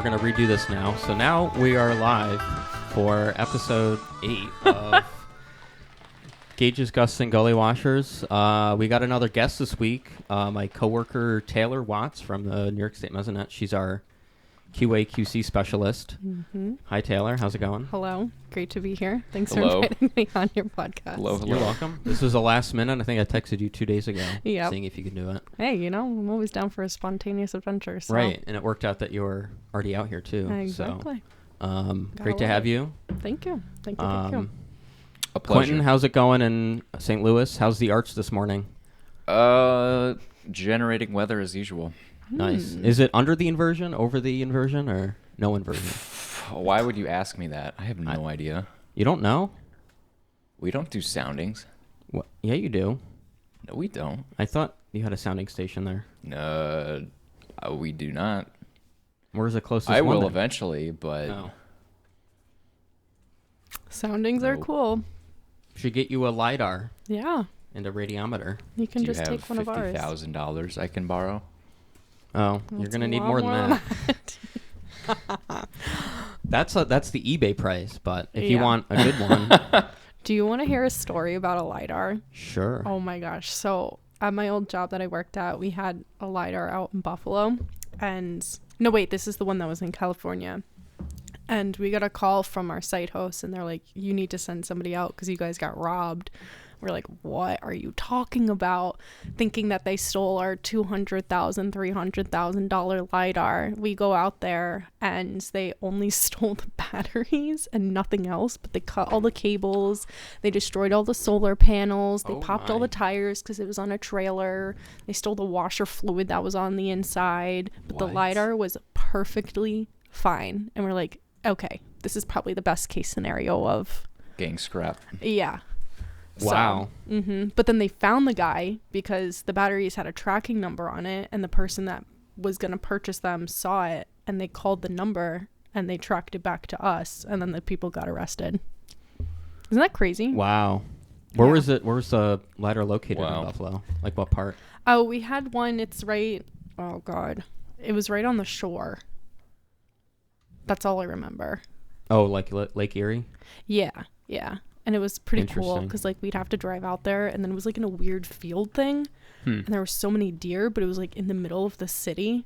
we're going to redo this now. So now we are live for episode 8 of Gage's Gusts and Gullywashers. We got another guest this week, my coworker Taylor Watts from the New York State Mesonet. She's our QA/QC specialist. Mm-hmm. Hi, Taylor. How's it going? Hello. Great to be here. Thanks for inviting me on your podcast. Hello. You're welcome. This was a last minute. I think I texted you 2 days ago, seeing if you could do it. Hey, I'm always down for a spontaneous adventure. So. Right, and it worked out that you were already out here too. Exactly. So, great to have you. Thank you. Thank you. A pleasure. Quinton, how's it going in St. Louis? How's the arch this morning? Generating weather as usual. Nice. Is it under the inversion, over the inversion, or no inversion? Why would you ask me that? I have no idea. You don't know? We don't do soundings. What? Yeah, you do. No, we don't. I thought you had a sounding station there. No, we do not. Where's the closest I one will then? eventually, but... No. Soundings are cool. Should get you a LiDAR. Yeah. And a radiometer. You can just take one of ours. $50,000 I can borrow? Oh, you're going to need more than that. That's the eBay price, but if you want a good one. Do you want to hear a story about a LiDAR? Sure. Oh my gosh. So at my old job that I worked at, we had a LiDAR out in Buffalo. And no, wait, this is the one that was in California. And we got a call from our site host and they're like, you need to send somebody out because you guys got robbed. We're like, what are you talking about? Thinking that they stole our $200,000, $300,000 LiDAR. We go out there and they only stole the batteries and nothing else, but they cut all the cables. They destroyed all the solar panels. They popped all the tires because it was on a trailer. They stole the washer fluid that was on the inside, but the LiDAR was perfectly fine. And we're like, okay, this is probably the best case scenario of gang scrap. Yeah. Wow. So, But then they found the guy because the batteries had a tracking number on it and the person that was going to purchase them saw it and they called the number and they tracked it back to us and then the people got arrested. Isn't that crazy? Wow. Where was it? Where was the LiDAR located in Buffalo? Like what part? Oh, we had one. It's right. Oh, God. It was right on the shore. That's all I remember. Oh, like Lake Erie? Yeah. Yeah. And it was pretty cool because like we'd have to drive out there and then it was like in a weird field thing and there were so many deer, but it was like in the middle of the city.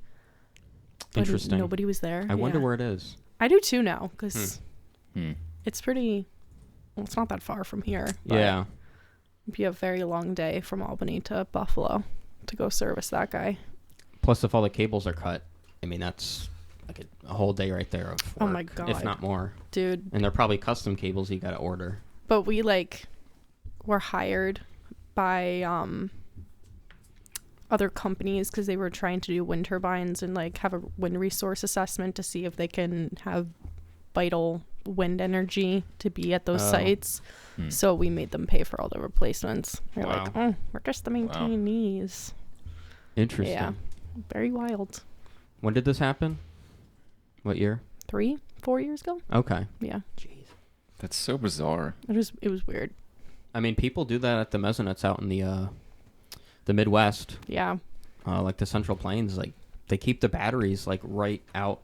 Interesting. Nobody was there. I wonder where it is. I do too now because it's pretty, well, it's not that far from here. Yeah. It'd be a very long day from Albany to Buffalo to go service that guy. Plus if all the cables are cut, I mean, that's like a whole day right there of work, oh my God. if not more. Dude. And they're probably custom cables you got to order. But we were hired by other companies because they were trying to do wind turbines and like have a wind resource assessment to see if they can have vital wind energy to be at those sites. So we made them pay for all the replacements. They're like, oh, we're just the maintainees. Interesting. Yeah, very wild. When did this happen? What year? 3-4 years ago. Okay. Yeah. Jeez. That's so bizarre. It was weird. I mean, people do that at the Mesonets out in the Midwest. Yeah. Like the Central Plains, like they keep the batteries like right out.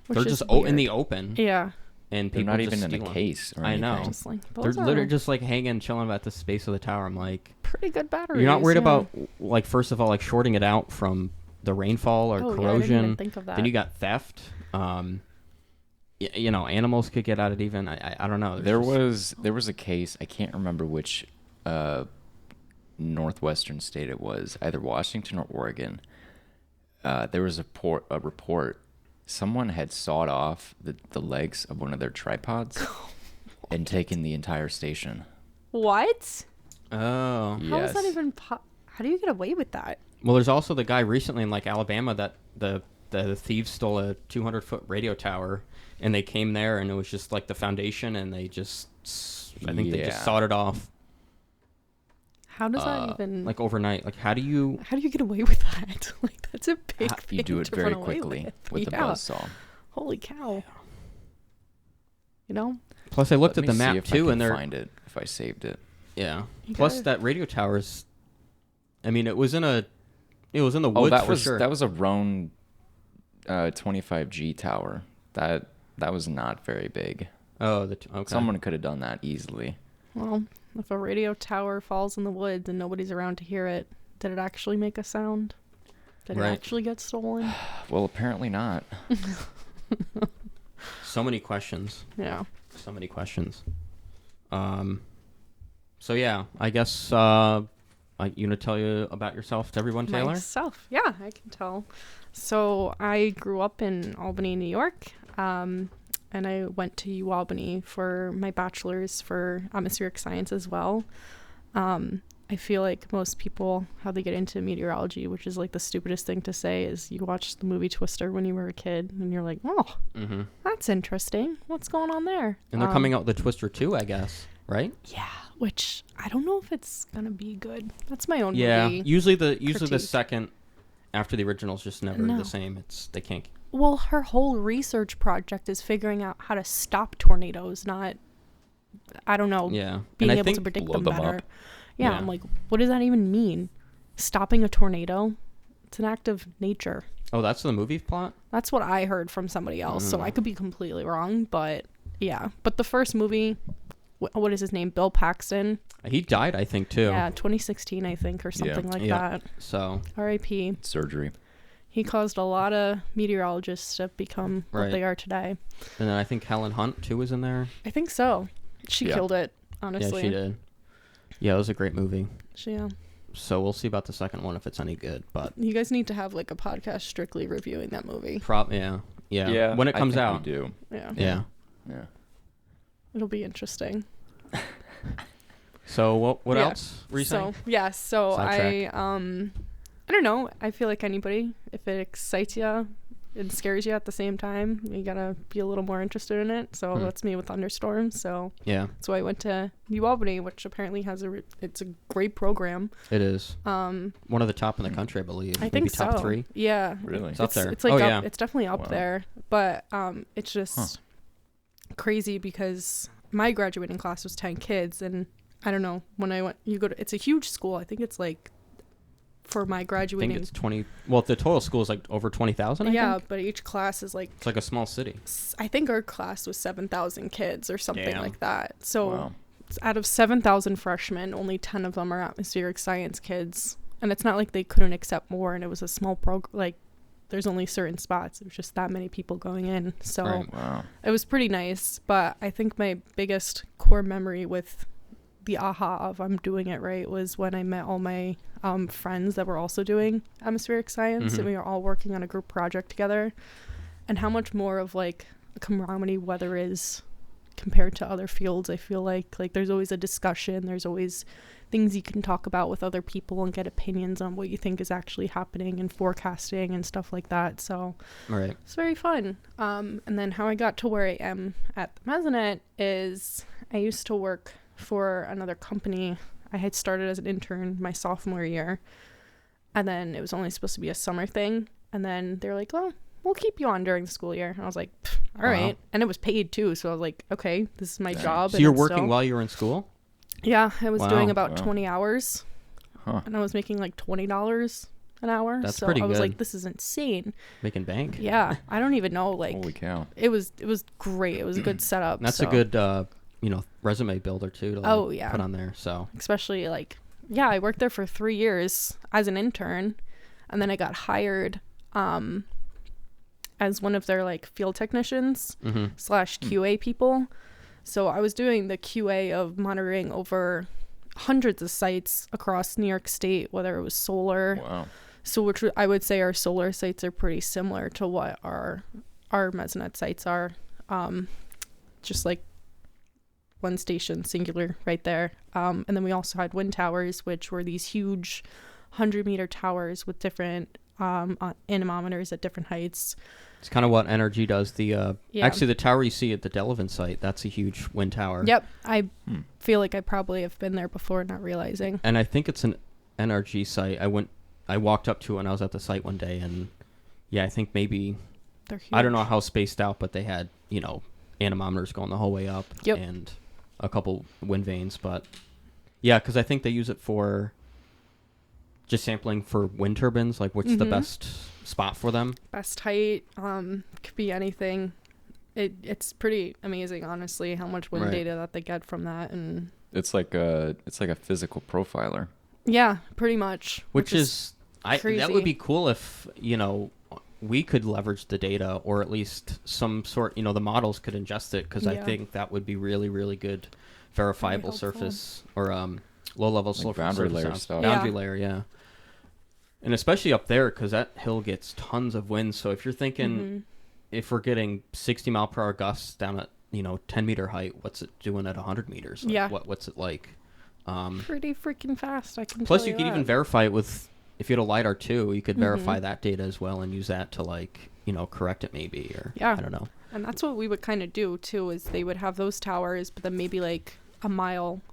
Which they're just in the open. Yeah. And they're people not just even in a them. case or I anything. know. Just like, They're literally just like hanging, chilling at the space of the tower. I'm like, pretty good batteries. You're not worried about like first of all like shorting it out from the rainfall or corrosion. Yeah, I didn't even think of that. Then you got theft. Animals could get at it even. I don't know. There was a case, I can't remember which northwestern state it was, either Washington or Oregon. There was a report. Someone had sawed off the legs of one of their tripods and taken the entire station. What? Oh. Yes. How is that even how do you get away with that? Well, there's also the guy recently in like Alabama that the thieves stole a 200-foot radio tower and they came there and it was just like the foundation and they just they just sawed it off. How does that even like overnight? Like how do you get away with that? Like that's a big thing. You do it to very run away quickly with the buzzsaw. Holy cow. Plus I looked at the map if too I and can find it if I saved it. Yeah. Plus that radio tower's I mean it was in the woods for sure. That was a Roan 25G tower. That was not very big. Oh, okay. Someone could have done that easily. Well, if a radio tower falls in the woods and nobody's around to hear it, did it actually make a sound? Did it actually get stolen? Well, apparently not. So many questions. Yeah. So many questions. So yeah, I guess you gonna tell you about yourself to everyone, Taylor? Myself, yeah, I can tell. So I grew up in Albany, New York, and I went to UAlbany for my bachelor's for atmospheric science as well. I feel like most people, how they get into meteorology, which is like the stupidest thing to say, is you watch the movie Twister when you were a kid and you're like, oh, that's interesting. What's going on there? And they're coming out with the Twister 2, I guess, right? Yeah, which I don't know if it's going to be good. That's my own yeah, movie. usually the critique. second after the original is just never the same. They can't. Well, her whole research project is figuring out how to stop tornadoes, not, I don't know, being able to predict them better. Yeah, I'm like, what does that even mean? Stopping a tornado? It's an act of nature. Oh, that's the movie plot? That's what I heard from somebody else, so I could be completely wrong, but yeah. But the first movie, what is his name? Bill Paxton. He died, I think, too. Yeah, 2016, I think, or something like that. So. R.I.P. Surgery. He caused a lot of meteorologists to become what they are today. And then I think Helen Hunt, too, was in there. I think so. She killed it, honestly. Yeah, she did. Yeah, it was a great movie. Yeah. So we'll see about the second one if it's any good. But you guys need to have like a podcast strictly reviewing that movie. Yeah. When it comes out. We do. Yeah. Yeah. It'll be interesting. So what else were you saying? So I don't know. I feel like anybody, if it excites you and scares you at the same time, you gotta be a little more interested in it. So that's me with thunderstorms. So that's why I went to UAlbany, which apparently has it's a great program. It is. One of the top in the country, I believe. I Maybe think top so. 3. Yeah, really. It's up there. It's like it's definitely up there. But it's just crazy because my graduating class was 10 kids, and I don't know, when I went, it's a huge school. I think it's like, for my graduating, I think it's 20. Well, the total school is like over 20,000. Yeah, think? but each class is like, it's like a small city. I think our class was 7,000 kids or something like that. So wow. Out of 7,000 freshmen, only 10 of them are atmospheric science kids, and it's not like they couldn't accept more, and it was a small program. Like, there's only certain spots. There's just that many people going in. So wow. It was pretty nice. But I think my biggest core memory with the aha of I'm doing it right was when I met all my friends that were also doing atmospheric science, and we were all working on a group project together, and how much more of like a camaraderie weather is compared to other fields. I feel like there's always a discussion, there's always things you can talk about with other people and get opinions on what you think is actually happening and forecasting and stuff like that. So it's very fun. And then how I got to where I am at the Mesonet is I used to work for another company. I had started as an intern my sophomore year, and then it was only supposed to be a summer thing, and then they're like, well, we'll keep you on during the school year. And I was like, all right. And it was paid too, so I was like, okay, this is my job. So you're working while you were in school? Yeah, I was doing about 20 hours, and I was making like $20 an hour. That's so pretty I was good. like, this is insane. Making bank? Yeah, I don't even know. Like, holy cow! It was great. It was a good setup. That's a good resume builder too to put on there. So especially I worked there for 3 years as an intern, and then I got hired as one of their field technicians / QA people. So I was doing the QA of monitoring over hundreds of sites across New York State, whether it was solar. Wow. So which I would say our solar sites are pretty similar to what our Mesonet sites are. Just like one station, singular, right there. And then we also had wind towers, which were these huge 100-meter towers with different anemometers at different heights. It's kind of what NRG does. Actually, the tower you see at the Delavan site, that's a huge wind tower. Yep. I feel like I probably have been there before, not realizing. And I think it's an NRG site. I walked up to it when I was at the site one day, and I think maybe, they're huge. I don't know how spaced out, but they had, anemometers going the whole way up. Yep. And a couple wind vanes, but because I think they use it for just sampling for wind turbines, what's the best spot for them. Best height, could be anything. It's pretty amazing, honestly, how much wind Right. data that they get from that. And It's like a physical profiler. yeah, pretty much. Which is that crazy. would be cool if, we could leverage the data, or at least some sort, the models could ingest it, because I Yeah. think that would be really, really good verifiable helpful. surface, or low-level Like surface boundary layer sounds. stuff. Boundary Yeah. layer, yeah. And especially up there, because that hill gets tons of wind. So if you're thinking, if we're getting 60 mile per hour gusts down at 10-meter height, what's it doing at 100 meters? Like, Yeah. What's it like? pretty freaking fast, I can Plus, tell you could even that. verify it with, if you had a LiDAR too, you could verify that data as well and use that to correct it maybe, or Yeah. I don't know. And that's what we would kind of do too, is they would have those towers, but then maybe like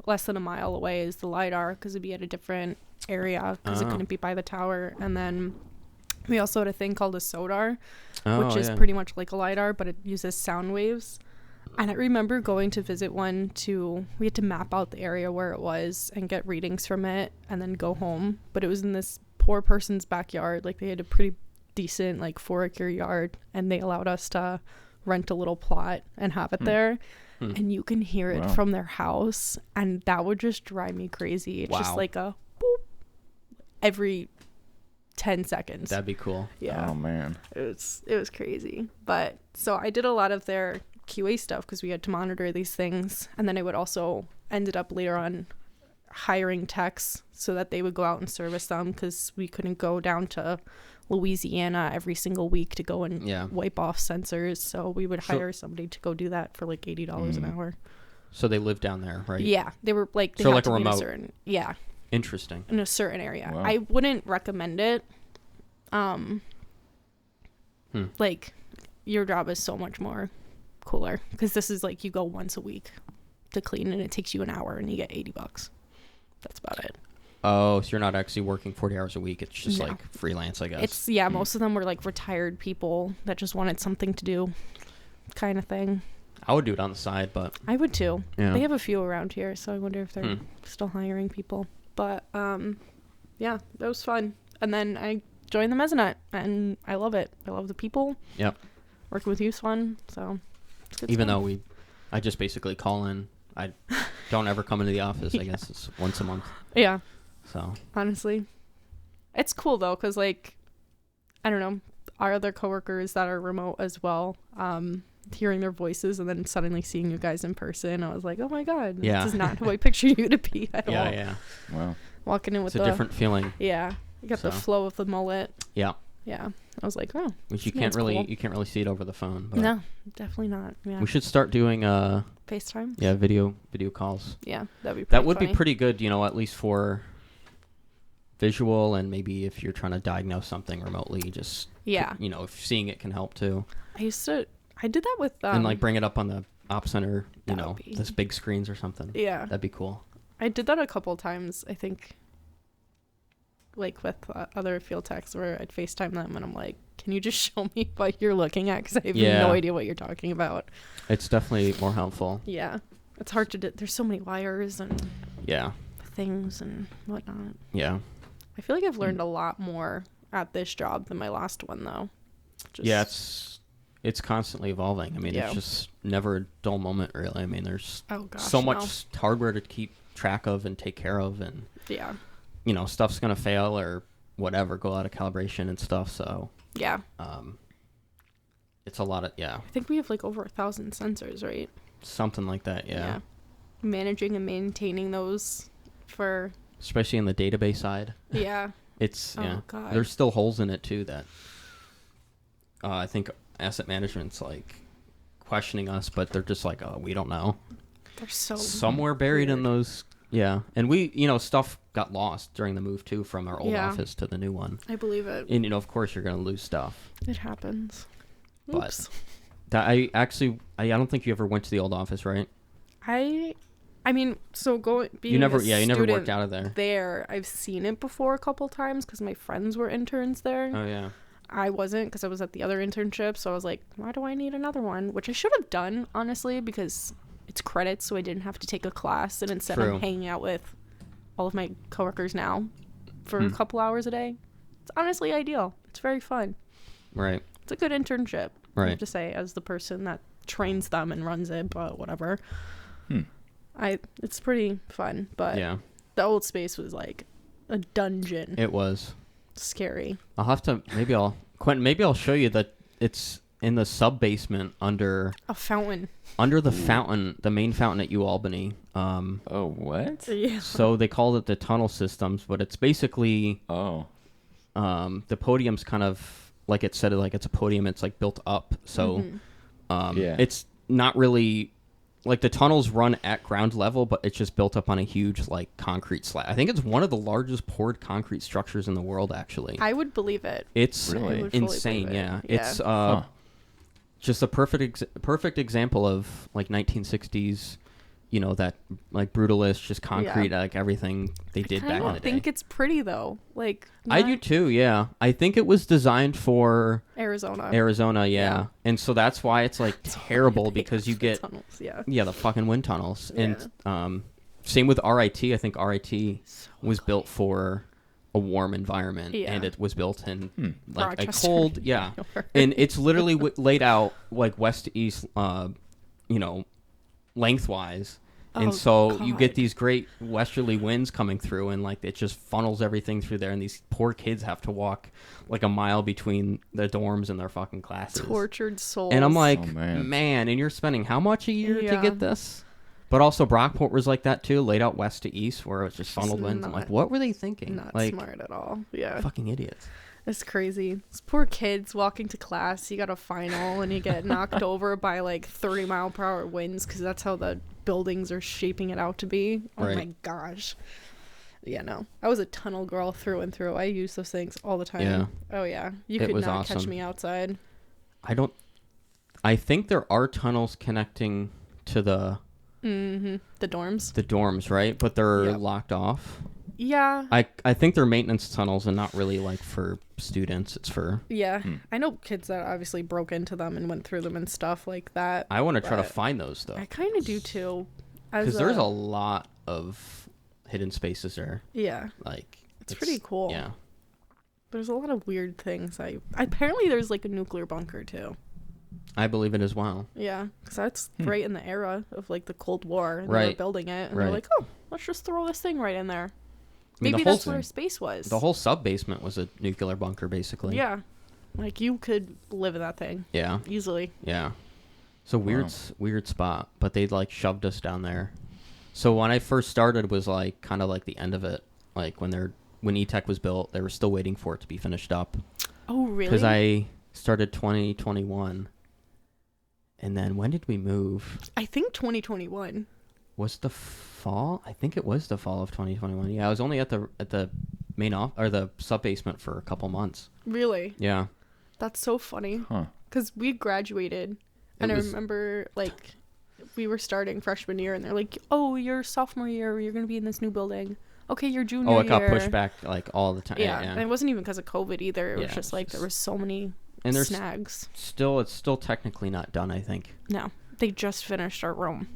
less than a mile away is the LiDAR, because it'd be at a different area, because it Oh. couldn't be by the tower. And then we also had a thing called a SODAR, Oh, which is yeah. pretty much like a LiDAR, but it uses sound waves. And I remember going to visit one we had to map out the area where it was and get readings from it and then go home. But it was in this poor person's backyard. Like, they had a pretty decent, 4-acre yard, and they allowed us to rent a little plot and have it there. And you can hear it Wow. from their house. And that would just drive me crazy. It's just Wow. like a boop every 10 seconds. That'd be cool. Yeah. Oh man. It was crazy. But so I did a lot of their QA stuff, because we had to monitor these things. And then I would also ended up later on hiring techs so that they would go out and service them, because we couldn't go down to Louisiana every single week to go and Yeah. wipe off sensors. So we would So- hire somebody to go do that for like $80 an hour. So they live down there, right? Yeah, they were like they So had like to a be in remote. certain, yeah, Interesting. in a certain area. Wow. I wouldn't recommend it. Like, your job is so much more cooler, because this is like you go once a week to clean, and it takes you an hour, and you get $80. That's about it. Oh, so you're not actually working 40 hours a week. It's just No. like freelance, I guess. It's most of them were like retired people that just wanted something to do, kind of thing. I would do it on the side, but I would too. Yeah. They have a few around here, so I wonder if they're still hiring people. But yeah, that was fun. And then I joined the Mesonet, and I love it. I love the people. Yep. Working with you's fun, so it's good Even stuff. though I just basically call in. I don't ever come into the office. I guess it's once a month. Yeah, So honestly, it's cool though, because I don't know, our other coworkers that are remote as well, hearing their voices and then suddenly seeing you guys in person, I was like, oh my god, Yeah. this is not who I pictured you to be at all. yeah. Wow. Walking in with It's a different feeling. yeah, you got the So. flow of the mullet. Yeah. Yeah, I was like, oh, Which you this can't man's cool. you can't really see it over the phone. But No, definitely not. Yeah, we should start doing FaceTime. video calls. Yeah, that'd be pretty That would be funny. pretty good, at least for visual, and maybe if you're trying to diagnose something remotely, just Yeah, if seeing it can help too. I did that with And bring it up on the op center, that would be- this big screens or something. yeah, That'd be cool. I did that a couple times, I think, like with other field techs, where I'd FaceTime them and I'm like, can you just show me what you're looking at? Because I have Yeah. no idea what you're talking about. It's definitely more helpful. Yeah. It's hard to do. There's so many wires and Yeah. things and whatnot. Yeah. I feel like I've learned a lot more at this job than my last one, though. Yeah, it's constantly evolving. I mean, Yeah. it's just never a dull moment, really. I mean, there's Oh, gosh, so no. much hardware to keep track of and take care of, and Yeah. stuff's gonna fail or whatever, go out of calibration and stuff. So Yeah. it's a lot of I think we have like over 1,000 sensors, right? something like that. Yeah. Managing and maintaining those for, Especially in the database side, yeah. it's Oh, God. There's still holes in it too that I think asset management's like questioning us, but they're just like, oh, we don't know. They're so Somewhere buried in weird. those. Yeah, and we, stuff got lost during the move too, from our old Yeah. office to the new one. I believe it. And of course, you're gonna lose stuff. It happens. But Oops. I don't think you ever went to the old office, right? I mean, so being You never, a you never worked student out of there. there, I've seen it before a couple times because my friends were interns there. Oh yeah, I wasn't, because I was at the other internship, so I was like, why do I need another one? Which I should have done, honestly, because it's credits, so I didn't have to take a class, and instead True. I'm hanging out with all of my coworkers now for Hmm. a couple hours a day. It's honestly ideal. It's It's very fun. Right. It's a good internship. I Right. have to say, as the person that trains them and runs it, but whatever. It's pretty fun, but Yeah. the old space was like a dungeon. It was. Scary. I'll have to, Quentin, maybe I'll show you that it's in the sub-basement under A fountain. the fountain, the main fountain at UAlbany. Oh, what? Yeah. So they called it the tunnel systems, but it's basically the podium's kind of like it said, like it's a podium. It's like built up, so it's not really like the tunnels run at ground level, but it's just built up on a huge like concrete slab. I think it's one of the largest poured concrete structures in the world. Actually, I would believe it. it's Really? I would fully insane. believe it. Yeah, Yeah. it's just a perfect example of like 1960s. You know, that like brutalist, just concrete, like everything they did back in the day. I think it's pretty though. Like I do too, yeah. I think it was designed for Arizona, yeah. And so that's why it's like terrible because you get tunnels, the fucking wind tunnels. Yeah. And same with RIT. I think RIT was built for a warm environment, and it was built in like Rochester, a cold, and it's literally laid out like west to east, lengthwise. And so you get these great westerly winds coming through, and like it just funnels everything through there, and these poor kids have to walk like a mile between their dorms and their fucking classes. Tortured souls. And I'm like, Oh, man. man, and you're spending how much a year to get this? But also Brockport was like that too, laid out west to east, where it was just funneled winds. I'm like, what were they thinking? Not like, smart at all. Yeah. fucking idiots. It's crazy. These poor kids walking to class. You got a final and you get knocked over by like 30-mile-per-hour winds because that's how the buildings are shaping it out to be. Oh my gosh. Yeah, no. I was a tunnel girl through and through. I use those things all the time. Yeah. Oh yeah. You It could was not catch awesome. me outside. I think there are tunnels connecting to the dorms, right? But they're locked off. Yeah. I think they're maintenance tunnels and not really like for students. It's for I know kids that obviously broke into them and went through them and stuff like that. I want to try to find those though. I kind of do too. Because there's a lot of hidden spaces there. Yeah. Like it's pretty cool. Yeah. There's a lot of weird things. Apparently there's like a nuclear bunker too. I believe it as well. Yeah, because that's right in the era of like the Cold War, and they were building it, and they're like, "Oh, let's just throw this thing right in there." Maybe that's where space was. The whole sub basement was a nuclear bunker, basically. Yeah, like you could live in that thing. Yeah, easily. Yeah, it's a weird spot, but they like shoved us down there. So when I first started, it was like kind of like the end of it, like when E-Tech was built, they were still waiting for it to be finished up. Oh, really? Because I started 2021. And then when did we move? I think 2021. Was the fall? I think it was the fall of 2021. Yeah, I was only at the main or the sub basement for a couple months. Really? Yeah. That's so funny. Because we graduated, and I remember like we were starting freshman year, and they're like, "Oh, your sophomore year, you're gonna be in this new building. Okay, your junior year." Oh, it got pushed back like all the time. Yeah, and it wasn't even because of COVID either. It was just like there was so many. And there's snags. It's still technically not done, I think. No, they just finished our room.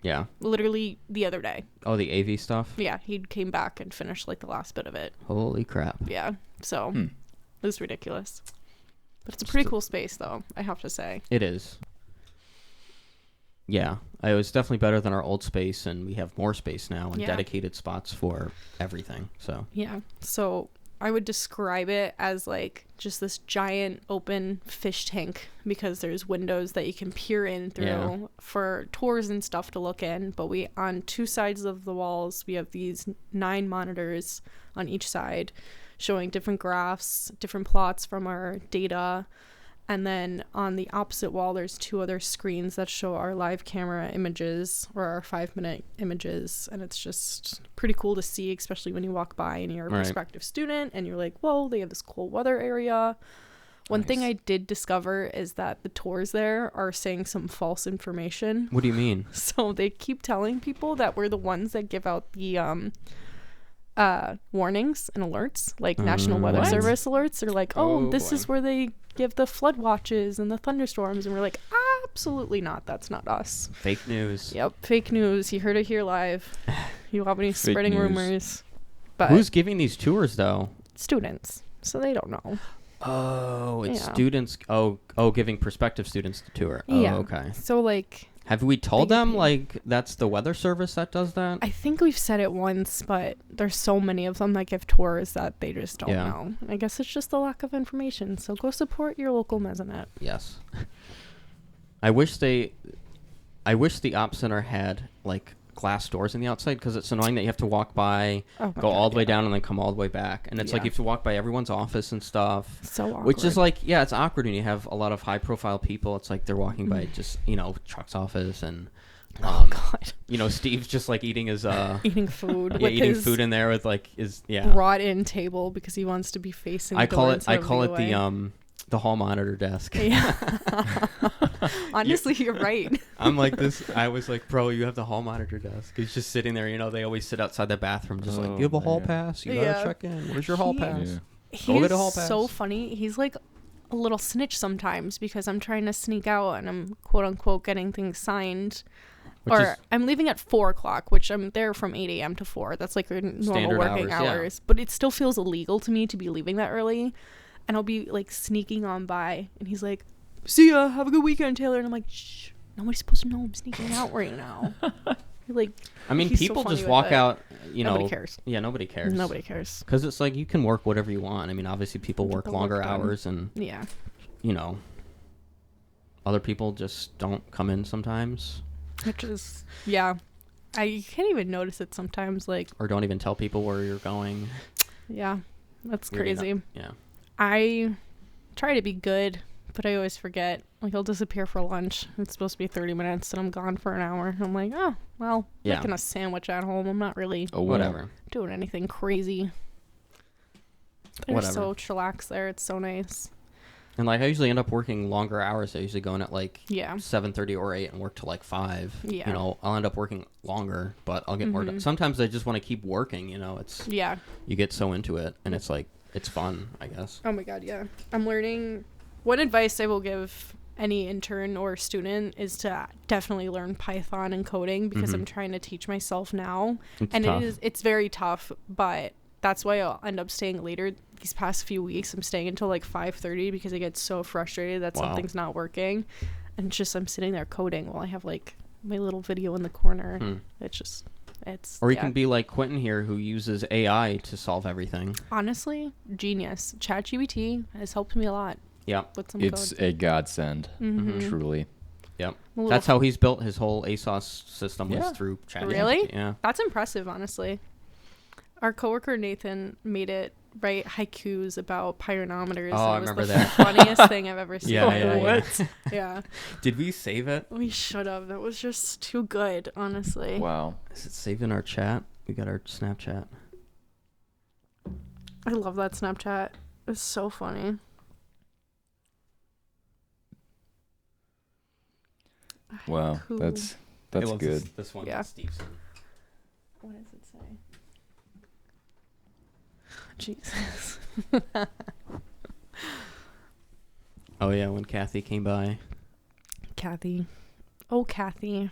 Yeah. Literally the other day. Oh, the AV stuff? Yeah, he came back and finished like the last bit of it. Holy crap. Yeah, so it was ridiculous. But it's a pretty cool space, though, I have to say. It is. Yeah, it was definitely better than our old space, and we have more space now and dedicated spots for everything. So yeah, so I would describe it as like just this giant open fish tank because there's windows that you can peer in through for tours and stuff to look in. But on two sides of the walls, we have these 9 monitors on each side showing different graphs, different plots from our data. And then on the opposite wall, there's 2 other screens that show our live camera images or our 5-minute images. And it's just pretty cool to see, especially when you walk by and you're a prospective student and you're like, whoa, they have this cool weather area. One thing I did discover is that the tours there are saying some false information. What do you mean? So they keep telling people that we're the ones that give out the warnings and alerts, like National Weather Service alerts. Are like, this is where they give the flood watches and the thunderstorms, and we're like, absolutely not. That's not us. Fake news. Yep, fake news. You heard it here live. You have any spreading rumors? But who's giving these tours though? students, so they don't know. Oh, it's Yeah. students. Oh, giving prospective students the tour. Oh, Yeah. okay. So like, Have we told They get them paid. like that's the weather service that does that? I think we've said it once, but there's so many of them that give tours that they just don't Yeah. know. I guess it's just the lack of information. So go support your local Mesonet. Yes. I wish the op center had like glass doors in the outside, because it's annoying that you have to walk by, Oh my go God, all the way yeah. down, and then come all the way back, and it's like Yeah. you have to walk by everyone's office and stuff. So awkward. Which is like, yeah, it's awkward when you have a lot of high profile people. It's like they're walking by just, Chuck's office, and oh God, Steve's just like eating his eating food. yeah, with eating his food in there with like his brought in table because he wants to be facing. I the call door it instead of the hall monitor desk. Yeah. Honestly, you're right. I'm like this. I was like, bro, you have the hall monitor desk. He's just sitting there. They always sit outside the bathroom, just like, you have a hall man. pass. You gotta Yeah. check in. Where's your hall He- pass? Yeah. Go get a He's hall pass. so funny. He's like a little snitch sometimes because I'm trying to sneak out and I'm quote unquote getting things signed. Which Or is- I'm leaving at 4:00, which I'm there from 8 a.m. to 4. That's like your normal Standard working hours, yeah. hours. But it still feels illegal to me to be leaving that early. And I'll be like sneaking on by. And he's like, see ya. Have a good weekend, Taylor. And I'm like, shh. Nobody's supposed to know I'm sneaking out right now. Like, I mean, he's so people funny just with walk it. out. Nobody cares. Yeah, nobody cares. Nobody cares. Because it's like you can work whatever you want. I mean, obviously people Get work the work longer done. hours, and Yeah. other people just don't come in sometimes, Which is, yeah. I can't even notice it sometimes. Like, or don't even tell people where you're going. yeah, that's Weird enough. crazy. Yeah. I try to be good, but I always forget. Like, I'll disappear for lunch. It's supposed to be 30 minutes, and I'm gone for an hour. I'm like, oh, well, Yeah. making a sandwich at home. I'm not really Oh, Whatever. doing anything crazy. They're Whatever. so chillax there. It's so nice. And like I usually end up working longer hours. I usually go in at like Yeah. 7:30 or 8 and work till like 5. Yeah. I'll end up working longer, but I'll get more done. Mhm. Sometimes I just want to keep working. It's Yeah. you get so into it, and it's like it's fun, I guess. Oh my God, yeah. I'm learning. One advice I will give any intern or student is to definitely learn Python and coding because Mhm. I'm trying to teach myself now. It's And tough. it's very tough, but that's why I'll end up staying later. These past few weeks, I'm staying until like 5:30 because I get so frustrated that Wow. something's not working. And it's just I'm sitting there coding while I have like my little video in the corner. Hmm. It's Or you yeah. can be like Quinton here, who uses AI to solve everything. honestly genius. ChatGPT has helped me a lot Yeah. with some It's code. a godsend, Mhm. truly. Yep. I'm a little That's how he's built his whole ASOS system, was Yeah. through chat. Really? Yeah. That's impressive, honestly. Our coworker Nathan made it write haikus about pyranometers. Oh, I and it was remember the that. funniest thing I've ever seen. Yeah. Yeah. Did we save it? We should have. That was just too good, honestly. Wow. Is it saved in our chat? We got our Snapchat. I love that Snapchat. It's so funny. Wow. Cool. That's Hey, well, good. This one, Yeah. Steveson. What does it say? Jesus. Oh yeah, when Kathy came by. Kathy. Oh, Kathy.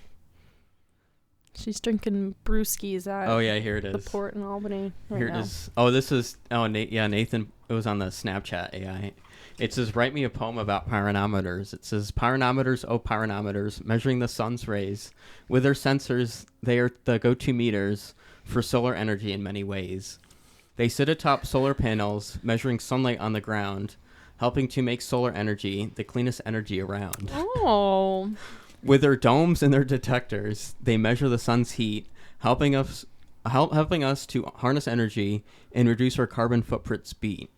She's drinking brewskis at Oh yeah, here it the is. port in Albany right Here now. it is. Oh, this is. Oh, Nathan. It was on the Snapchat AI. It says, "Write me a poem about pyranometers." It says, "Pyranometers, oh pyranometers, measuring the sun's rays. With their sensors, they are the go-to meters for solar energy in many ways. They sit atop solar panels, measuring sunlight on the ground, helping to make solar energy the cleanest energy around. Oh. With their domes and their detectors, they measure the sun's heat, helping us to harness energy and reduce our carbon footprint speed.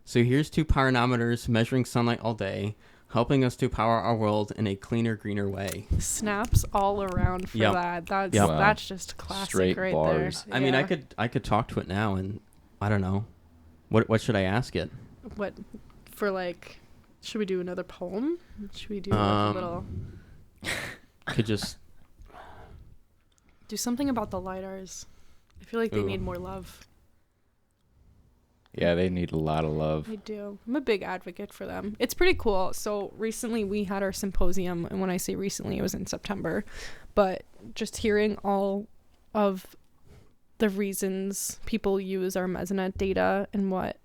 So here's to pyranometers measuring sunlight all day, helping us to power our world in a cleaner, greener way." Snaps all around for Yep. that. That's Yep. Wow. that's just classic Straight right bars. there. I mean, Yeah. I could talk to it now, and I don't know. What should I ask it? What for like should we do another poem? Should we do like a little Could just do something about the lidars? I feel like they Ooh. need more love. Yeah, they need a lot of love. I do. I'm a big advocate for them. It's pretty cool. So recently we had our symposium, and when I say recently, it was in September. But just hearing all of the reasons people use our Mesonet data and what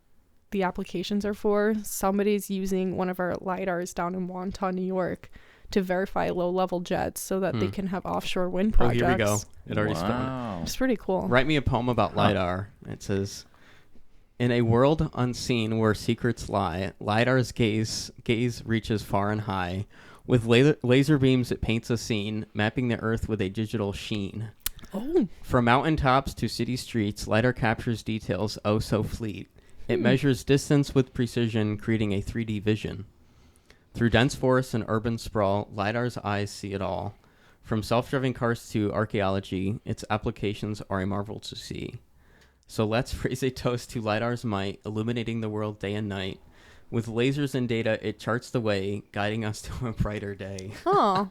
the applications are for. Somebody's using one of our LiDARs down in Wonton, New York, to verify low-level jets so that they can have offshore wind projects. Oh, here we go. It already spawned. Wow. It's pretty cool. Write me a poem about LiDAR. It says, in a world unseen where secrets lie, LiDAR's gaze reaches far and high. With laser beams, it paints a scene, mapping the earth with a digital sheen. Oh. From mountaintops to city streets, LiDAR captures details oh so fleet. It measures distance with precision, creating a 3D vision. Through dense forests and urban sprawl, LiDAR's eyes see it all. From self-driving cars to archaeology, its applications are a marvel to see. So let's raise a toast to LiDAR's might, illuminating the world day and night. With lasers and data, it charts the way, guiding us to a brighter day. Oh,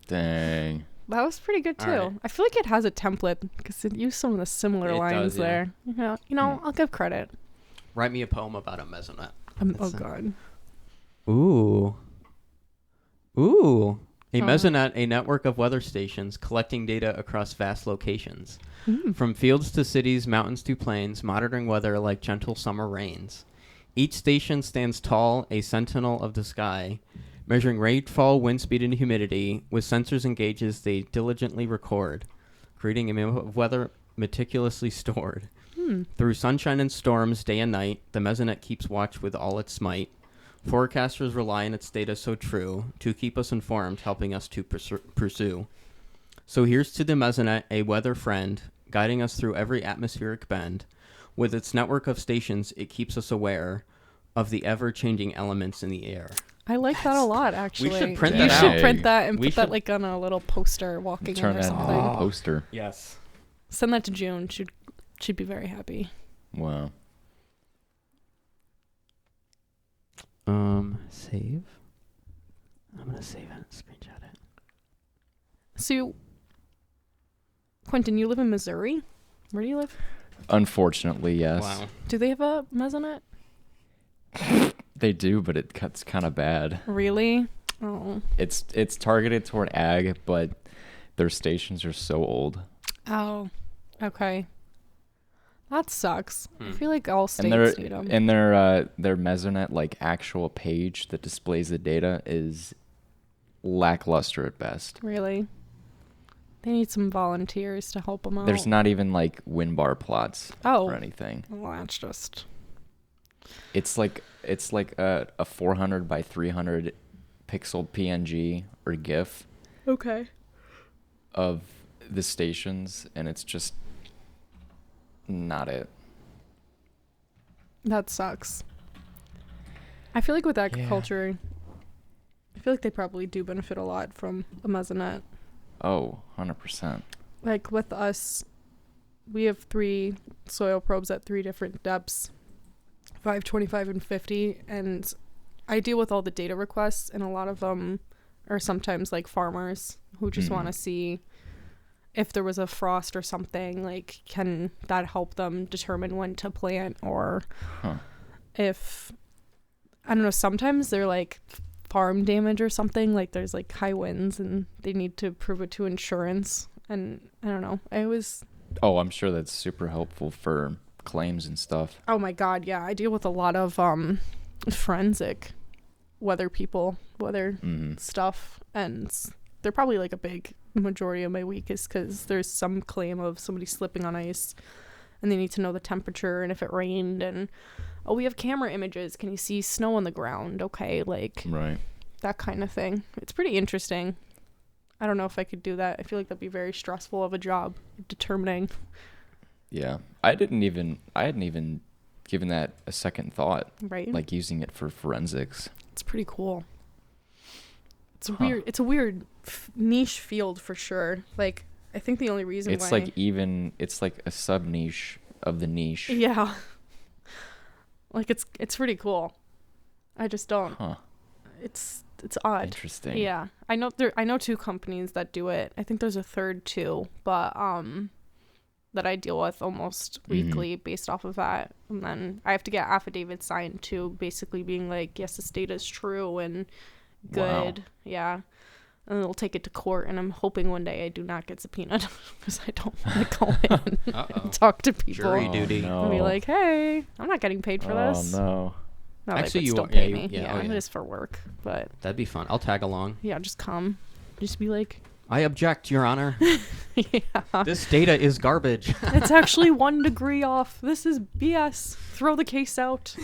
Dang. that was pretty good too. All right. I feel like it has a template because it used some of the similar It lines does, yeah. there. I'll give credit. Write me a poem about a Mesonet. Oh God. Ooh. A Oh. Mesonet, a network of weather stations collecting data across vast locations. From fields to cities, mountains to plains, monitoring weather like gentle summer rains. Each station stands tall, a sentinel of the sky, measuring rainfall, wind speed, and humidity. With sensors and gauges, they diligently record, creating a map of weather meticulously stored. Through sunshine and storms, day and night, the Mesonet keeps watch with all its might. Forecasters rely on its data so true to keep us informed, helping us to pursue. So here's to the Mesonet, a weather friend, guiding us through every atmospheric bend. With its network of stations, it keeps us aware of the ever-changing elements in the air. I like that a lot, actually. should print You that should out. print that and We put that should- like on a little poster walking Turn in or that into something. a poster. Yes. Send that to June. She'd be very happy. Wow. Save. I'm gonna save it. Screenshot it. So, Quinton, you live in Missouri? Where do you live? Unfortunately, yes. Wow. Do they have a Mesonet? They do, but it cuts kind of bad. Really? Oh. It's targeted toward ag, but their stations are so old. Oh. Okay. That sucks. I feel like all states And need them. their Mesonet like actual page that displays the data is lackluster at best. Really? They need some volunteers to help them out. There's not even like WinBar plots Oh. or anything. Well, that's just... It's like a 400 by 300 pixel PNG or GIF Okay. of the stations, and it's just not it. That sucks. I feel like with agriculture, I feel like they probably do benefit a lot from a Mesonet. Oh, 100%. Like with us, we have 3 soil probes at 3 different depths, 5, 25, and 50, and I deal with all the data requests, and a lot of them are sometimes like farmers who just want to see if there was a frost or something, like can that help them determine when to plant, or if, I don't know, sometimes they're like farm damage or something, like there's like high winds and they need to prove it to insurance, and I don't know, Oh, I'm sure that's super helpful for claims and stuff. oh my god, yeah, I deal with a lot of forensic weather stuff, and they're probably like a big majority of my week is because there's some claim of somebody slipping on ice and they need to know the temperature and if it rained, and oh, we have camera images, can you see snow on the ground, okay, like Right. that kind of thing. It's pretty interesting. I don't know if I could do that. I feel like that'd be very stressful of a job, determining. Yeah. I hadn't even given that a second thought, Right? like using it for forensics. It's pretty cool. It's a weird niche field for sure. Like, I think the only reason It's why... it's like a sub niche of the niche. Yeah. Like, it's pretty cool. I just don't. Huh. It's odd. Interesting. Yeah. I know 2 companies that do it. I think there's a third too, but that I deal with almost weekly based off of that. And then I have to get affidavits signed too, basically being like, yes, this data is true and good. Wow. Yeah. and they'll take it to court. And I'm hoping one day I do not get subpoenaed because I don't want to go in and talk to people. Jury duty. No. And be like, hey, I'm not getting paid for this. Oh no. Not Actually, like, you still are- pay yeah, me. you- yeah, Yeah, oh, yeah. it is for work. But That'd be fun. I'll tag along. yeah, just come. Just be like, I object, Your Honor. yeah. This data is garbage. It's actually 1 degree off. This is BS. Throw the case out.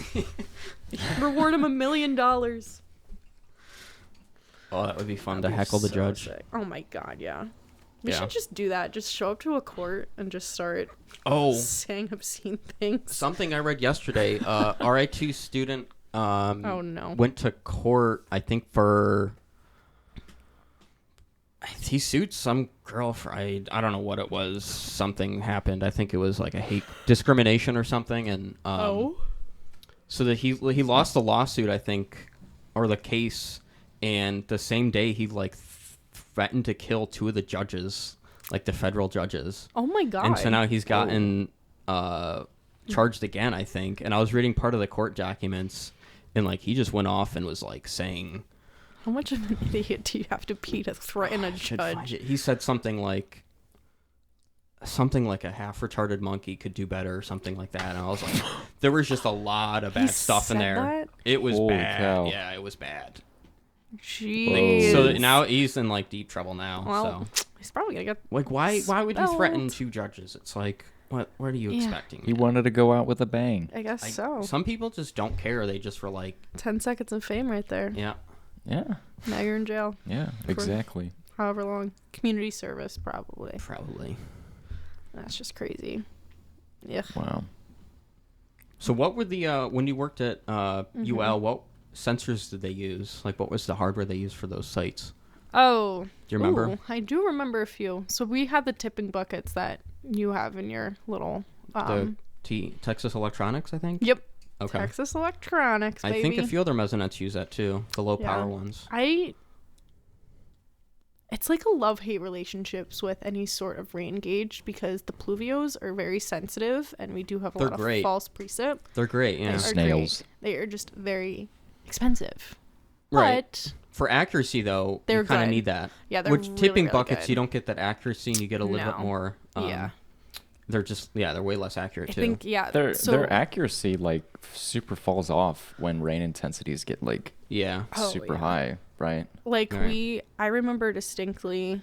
Reward him $1 million. Oh, that would be fun That'd to be heckle the so judge. sick. Oh my god, yeah. We Yeah. should just do that. Just show up to a court and just start Oh, saying obscene things. something I read yesterday. RI2 student Oh no. went to court, I think, for... He sued some girl for... I don't know what it was. Something happened. I think it was like a hate discrimination or something. And so that he lost the lawsuit, I think, or the case, and the same day he like threatened to kill 2 of the judges, like the federal judges. Oh my god. And so now he's gotten charged again, I think. And I was reading part of the court documents, and like he just went off and was like saying, How much of an idiot do you have to be to threaten a I should find judge? it. He said something like a half retarded monkey could do better or something like that. And I was like, there was just a lot of bad stuff in said there. that? It was Holy bad. cow. Yeah, it was bad. Jeez. So now he's in like deep trouble now. Well, So he's probably gonna get. like, why would you threaten expelled. 2 judges? It's like, what are you Yeah. expecting? He wanted to go out with a bang. I guess Like, so. Some people just don't care. They just were like, 10 seconds of fame right there. yeah. Yeah. Now you're in jail. Yeah. Exactly. However long. Community service, probably. Probably. That's just crazy. Yeah. Wow. So what were the when you worked at Mm-hmm. UL? What sensors did they use? Like, what was the hardware they used for those sites? Oh. Do you remember? Ooh, I do remember a few. So we had the tipping buckets that you have in your little. The Texas Electronics, I think. Yep. Okay. Texas Electronics, baby. I think a few other Mesonets use that too. The low power Yeah. ones. It's like a love-hate relationships with any sort of rain gauge because the pluvios are very sensitive and we do have a They're lot great. of false precip. They're great. They Yeah. are Snails. great. They are just very expensive. Right. But For accuracy, though, They're you kind of good. need that. yeah, they're Which really, tipping really buckets, good. you don't get that accuracy, and you get a little bit No. more. Yeah. They're just they're way less accurate I too. think Their so, accuracy like super falls off when rain intensities get like Yeah. Oh, super yeah. high, right? like Right. I remember distinctly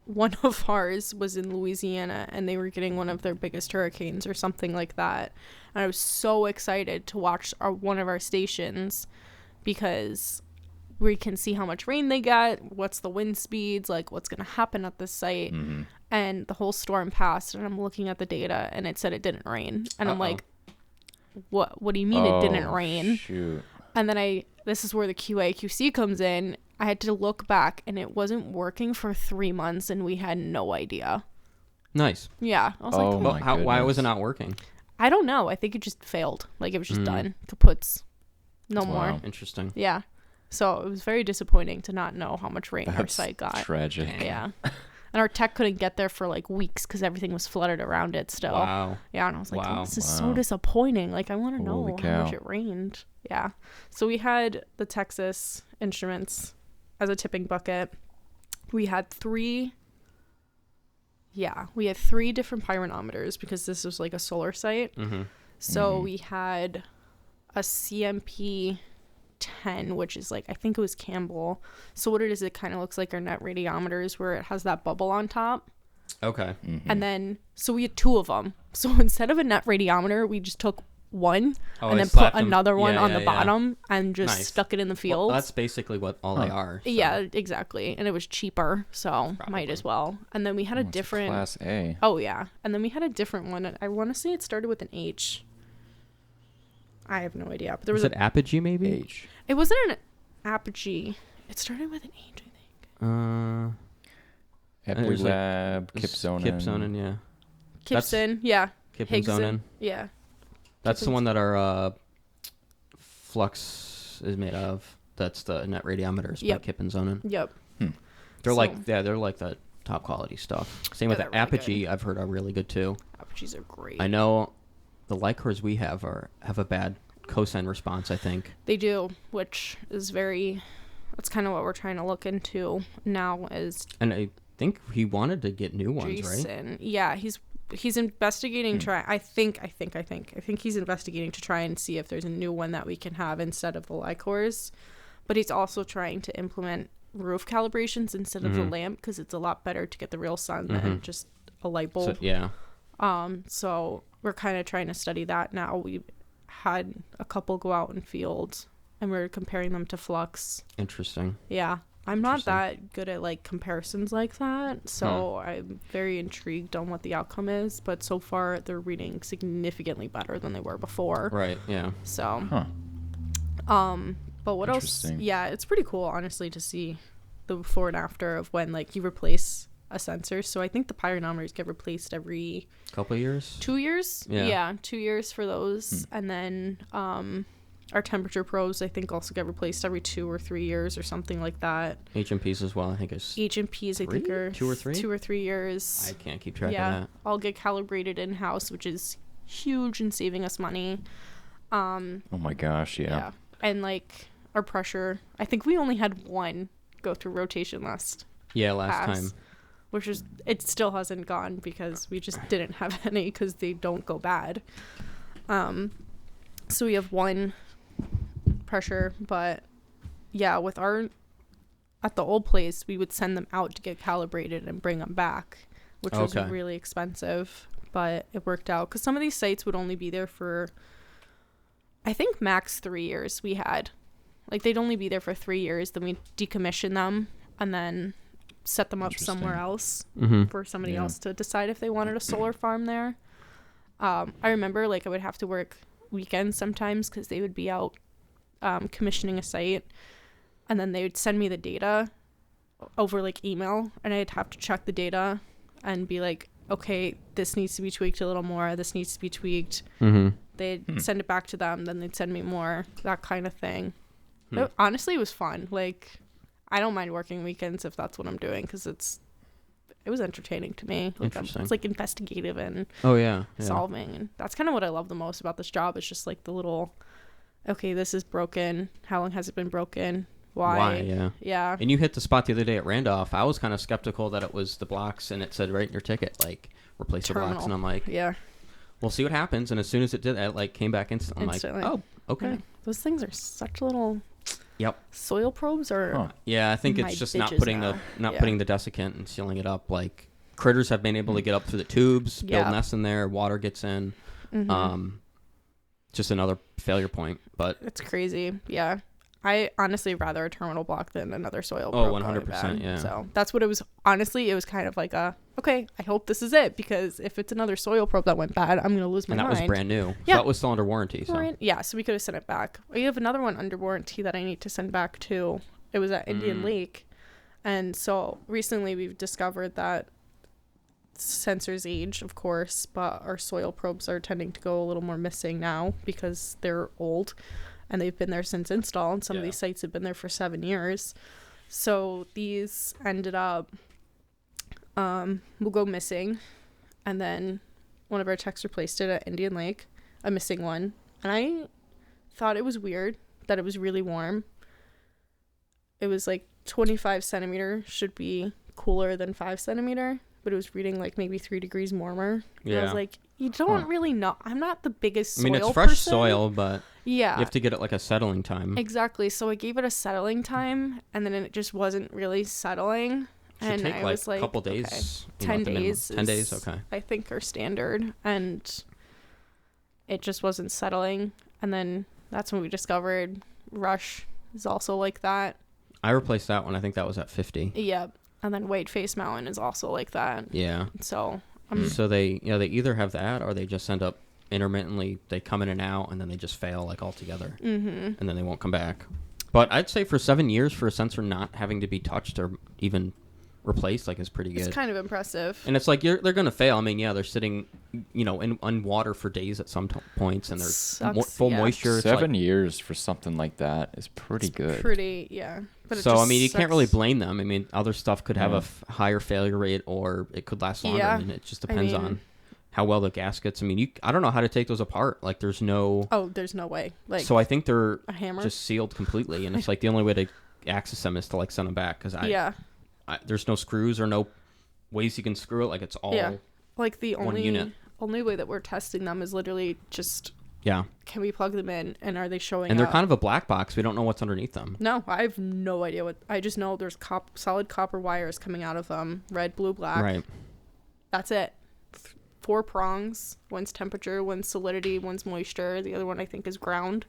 one of ours was in Louisiana and they were getting one of their biggest hurricanes or something like that. And I was so excited to watch one of our stations because we can see how much rain they get, what's the wind speeds, like what's going to happen at this site. Mm-hmm. And the whole storm passed and I'm looking at the data and it said it didn't rain. And I'm Uh-oh. like, what do you mean it didn't rain? Shoot. And then this is where the QA/QC comes in. I had to look back and it wasn't working for 3 months and we had no idea. Nice. Yeah. I was Oh like, my Well, why was it goodness. not working? I don't know. I think it just failed. Like it was just done. Kaputs. No more. Wow. Interesting. Yeah. So it was very disappointing to not know how much rain our That's site got. tragic. Yeah. And our tech couldn't get there for like weeks because everything was flooded around it still. Wow. Yeah, and I was like, Wow. this is so Wow. disappointing. Like, I want to know Holy how much cow. it rained. Yeah. So we had the Texas Instruments as a tipping bucket. We had three different pyranometers because this was like a solar site. Mm-hmm. So we had a CMP 10, which is like, I think it was Campbell. So what it is, it kind of looks like our net radiometers where it has that bubble on top. Okay. Mm-hmm. And then, so we had 2 of them. So instead of a net radiometer, we just took one Oh, and I then put slapped 'em. another one Yeah, on yeah, the yeah. bottom and just Nice. stuck it in the field. Well, that's basically what all they are. So. Yeah, exactly. And it was cheaper, so Probably. might as well. And then we had a It's different... Class A. Oh, yeah. And then we had a different one. And I want to say it started with an H. I have no idea. But there was Was it Apogee maybe? H. It wasn't an Apogee. It started with an H, I think. There's, like, Epilab, Kipsonen. Kipsonen, yeah. Kipson, yeah. Kipsonen. Yeah. That's the Kipson's- one that our flux is made of. That's the net radiometers Yep. by Kippenzonen. Yep. They're So- they're like the top quality stuff. Same Yeah, with they're the really good. Apogee. I've heard are really good too. Apogees are great. I know the Lycors we have have a bad cosine response. I think. They do, which is very that's kind of what we're trying to look into now is And I think he wanted to get new ones, right? Jason. Yeah, he's investigating. I think he's investigating to try and see if there's a new one that we can have instead of the Lycors. But he's also trying to implement roof calibrations instead of the lamp because it's a lot better to get the real sun than just a light bulb. So, yeah. So we're kind of trying to study that now. We had a couple go out in field and we're comparing them to flux. Interesting. Yeah. I'm not that good at like comparisons like that, so I'm very intrigued on what the outcome is, but so far they're reading significantly better than they were before. Right, yeah. So but what else? Yeah, it's pretty cool honestly to see the before and after of when like you replace a sensor. So I think the pyranometers get replaced every couple years. 2 years. Yeah, 2 years for those. And then our temperature probes, I think, also get replaced every 2 or 3 years or something like that. HMPs as well, I think it's HMPs, I think, are 2 or 3? 2 or 3 years. I can't keep track of that. All get calibrated in-house, which is huge in saving us money. Oh my gosh, yeah. And like our pressure, I think we only had one go through rotation last time. Which is, it still hasn't gone because we just didn't have any because they don't go bad. So we have one pressure, but yeah, with at the old place, we would send them out to get calibrated and bring them back, which was really expensive, but it worked out because some of these sites would only be there for, I think, max 3 years. We had, like, they'd only be there for 3 years, then we decommission them and then set them up somewhere else for somebody else to decide if they wanted a solar farm there. I remember, like, I would have to work weekends sometimes because they would be out commissioning a site, and then they would send me the data over like email, and I'd have to check the data and be like, okay, this needs to be tweaked a little more, this needs to be tweaked. They'd send it back to them, then they'd send me more, that kind of thing. Honestly, it was fun. Like, I don't mind working weekends if that's what I'm doing because it was entertaining to me. Like, it's like investigative and solving, and that's kind of what I love the most about this job. It's just like the little, okay, this is broken, how long has it been broken, why? Yeah. And you hit the spot the other day at Randolph. I was kind of skeptical that it was the blocks, and it said right in your ticket, like, replace the blocks, and I'm like, we'll see what happens. And as soon as it did, it like came back instantly. I'm like, oh, okay. Yeah. Those things are such little soil probes, or I think it's just not putting the desiccant and sealing it up. Like, critters have been able to get up through the tubes, build nests in there, water gets in. Just another failure point, but it's crazy. Yeah, I honestly rather a terminal block than another soil probe. 100%. Yeah. So that's what it was. Honestly, it was kind of like okay, I hope this is it, because if it's another soil probe that went bad, I'm gonna lose my mind. And that was brand new. Yeah, so that was still under warranty. So so we could have sent it back. We have another one under warranty that I need to send back too. It was at Indian Lake, and so recently we've discovered that sensors age, of course, but our soil probes are tending to go a little more missing now because they're old and they've been there since install, and some of these sites have been there for 7 years. So these ended up will go missing, and then one of our techs replaced it at Indian Lake, a missing one, and I thought it was weird that it was really warm. It was like 25 centimeter should be cooler than 5 centimeter, but it was reading like maybe 3 degrees warmer. Yeah. I was like, you don't really know. I'm not the biggest soil it's fresh person. Soil, but you have to get it like a settling time. Exactly. So I gave it a settling time, and then it just wasn't really settling. Should take I was like a couple days. Okay, 10 days. 10 days, okay. I think are standard, and it just wasn't settling. And then that's when we discovered Rush is also like that. I replaced that one. I think that was at 50. Yep. And then White Face Mountain is also like that. Yeah. So so they they either have that, or they just end up intermittently, they come in and out, and then they just fail like altogether. And then they won't come back. But I'd say for 7 years for a sensor not having to be touched or even replaced, like, is pretty good. It's kind of impressive. And it's like they're going to fail. I mean, they're sitting, in water for days at some points, and they're full moisture. 7 years for something like that is pretty good. But so, I mean, you can't really blame them. I mean, other stuff could have a higher failure rate, or it could last longer. I mean, it just depends on how well the gaskets. I mean, I don't know how to take those apart. Like, there's no... Oh, there's no way. Like, so I think they're a hammer? Just sealed completely, and it's like the only way to access them is to like send them back because Yeah. there's no screws or no ways you can screw it. Like it's all Like the one unit. only way that we're testing them is literally just can we plug them in and are they showing And they're up? kind of a black box. We don't know what's underneath them. No, I have no idea what. I just know there's solid copper wires coming out of them, red, blue, black. Right. That's it. 4 prongs. One's temperature, one's solidity, one's moisture. The other one I think is ground,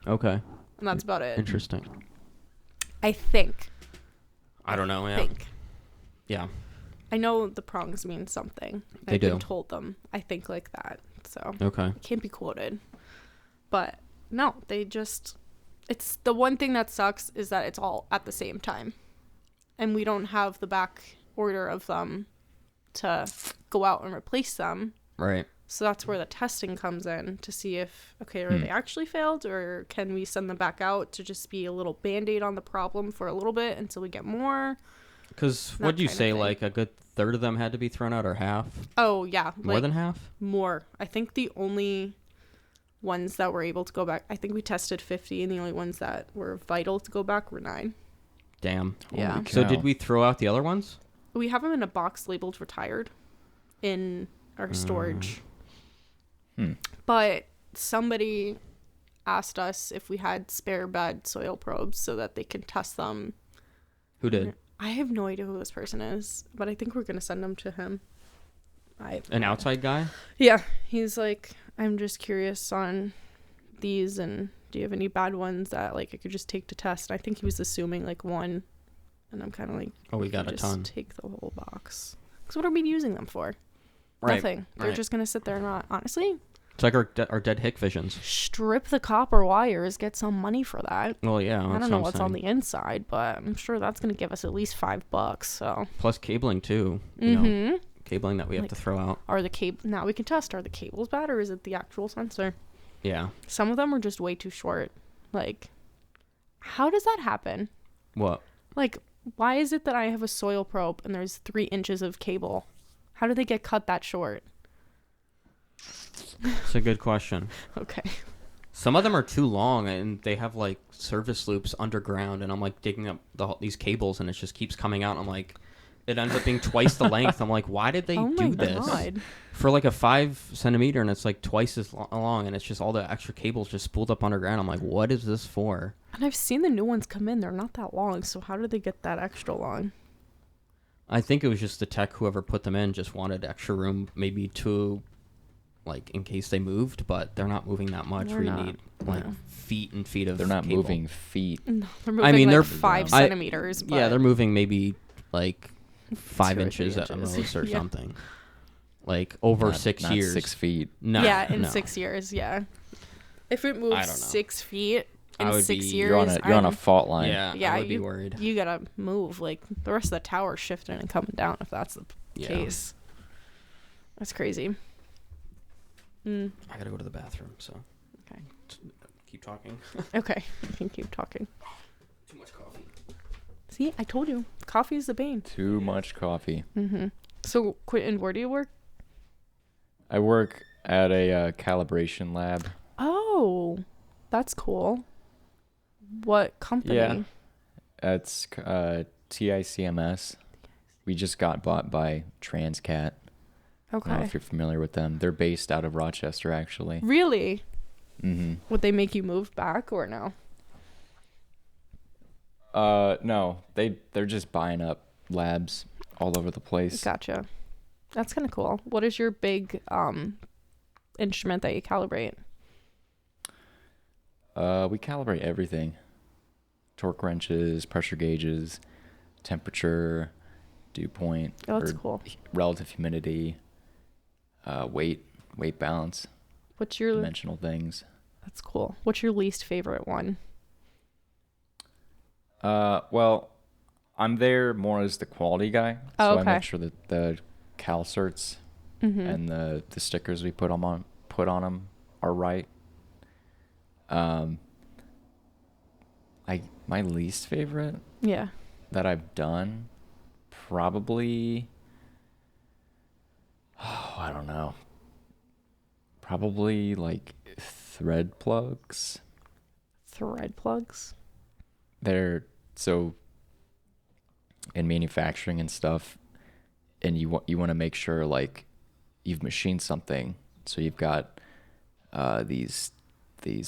Okay. and that's about it. Interesting. I think. I don't know. Yeah. Think. Yeah. I know the prongs mean something. They I've do. been told them. I think like that. So Okay. I can't be quoted. But no, they just. It's the one thing that sucks is that it's all at the same time, and we don't have the back order of them to go out and replace them. Right. So that's where the testing comes in to see if, okay, are they actually failed, or can we send them back out to just be a little Band-Aid on the problem for a little bit until we get more? Because That what'd you kind of say, thing. like a good third of them had to be thrown out or half? Oh, yeah. More like, than half? More. I think the only ones that were able to go back, I think we tested 50, and the only ones that were vital to go back were 9. Damn. Yeah. Holy So cow. did we throw out the other ones? We have them in a box labeled retired in our storage. But somebody asked us if we had spare bed soil probes so that they can test them. Who did? I have no idea who this person is, but I think we're going to send them to him. An outside guy? Yeah, he's like, I'm just curious on these, and do you have any bad ones that like I could just take to test? I think he was assuming like one, and I'm kind of like, Oh, we got a just ton. take the whole box. Because what are we using them for? Right. Nothing. They're Right. just going to sit there and rot. Honestly, It's like our dead hick visions. strip the copper wires, get some money for that. Well, yeah. I That's don't know what I'm what's on saying. the inside, but I'm sure that's going to give us at least $5. So, Plus cabling too. You know, cabling that we have Like- to throw out. are the cable now we can test? Are the cables bad or is it the actual sensor? Yeah. Some of them are just way too short. Like, how does that happen? What? Like, why is it that I have a soil probe and there's 3 inches of cable? How do they get cut that short? It's a good question. Okay. Some of them are too long, and they have like service loops underground, and I'm like digging up these cables, and it just keeps coming out. And I'm like, it ends up being twice the length. I'm like, why did they Oh my do this God. for like a 5 centimeter, and it's like twice as long, and it's just all the extra cables just spooled up underground. I'm like, what is this for? And I've seen the new ones come in. They're not that long. So how did they get that extra long? I think it was just the tech, whoever put them in, just wanted extra room, maybe to, like, in case they moved, but they're not moving that much. They're Where you not, need like no. feet and feet of. They're not cable. moving feet. No, they're moving I mean, like they're 5 I- centimeters. But Yeah, they're moving maybe like 5 2 or 3 inches at the inches. most or Yeah. something. Like over Not- 6 not years. 6 feet. No. yeah, in no. 6 years. Yeah. If it I moves don't know. 6 feet I in would 6 be- years, You're on a I'm- fault line. Yeah, Yeah, I would be you- worried. You gotta move. Like the rest of the tower shifting and coming down if that's the Yeah. case. That's crazy. I gotta go to the bathroom, so Okay. keep talking. Okay. You can keep talking. Too much coffee. See, I told you. Coffee is the bane. Too much coffee. So, Quinton, where do you work? I work at a calibration lab. Oh, that's cool. What company? Yeah. It's TICMS. We just got bought by Transcat. I don't know Okay. if you're familiar with them. They're based out of Rochester, actually. Really? Mm-hmm. Would they make you move back or no? No, they're just buying up labs all over the place. Gotcha. That's kind of cool. What is your big instrument that you calibrate? We calibrate everything: torque wrenches, pressure gauges, temperature, dew point, Oh, that's or cool. relative humidity, weight balance, What's your dimensional things. That's cool. What's your least favorite one? Well, I'm there more as the quality guy, Oh, so okay. I make sure that the cal certs and the stickers we put on them are right. My least favorite Yeah. that I've done, probably, I don't know, probably like thread plugs. Thread plugs. They're So in manufacturing and stuff, and you want to make sure like you've machined something, so you've got these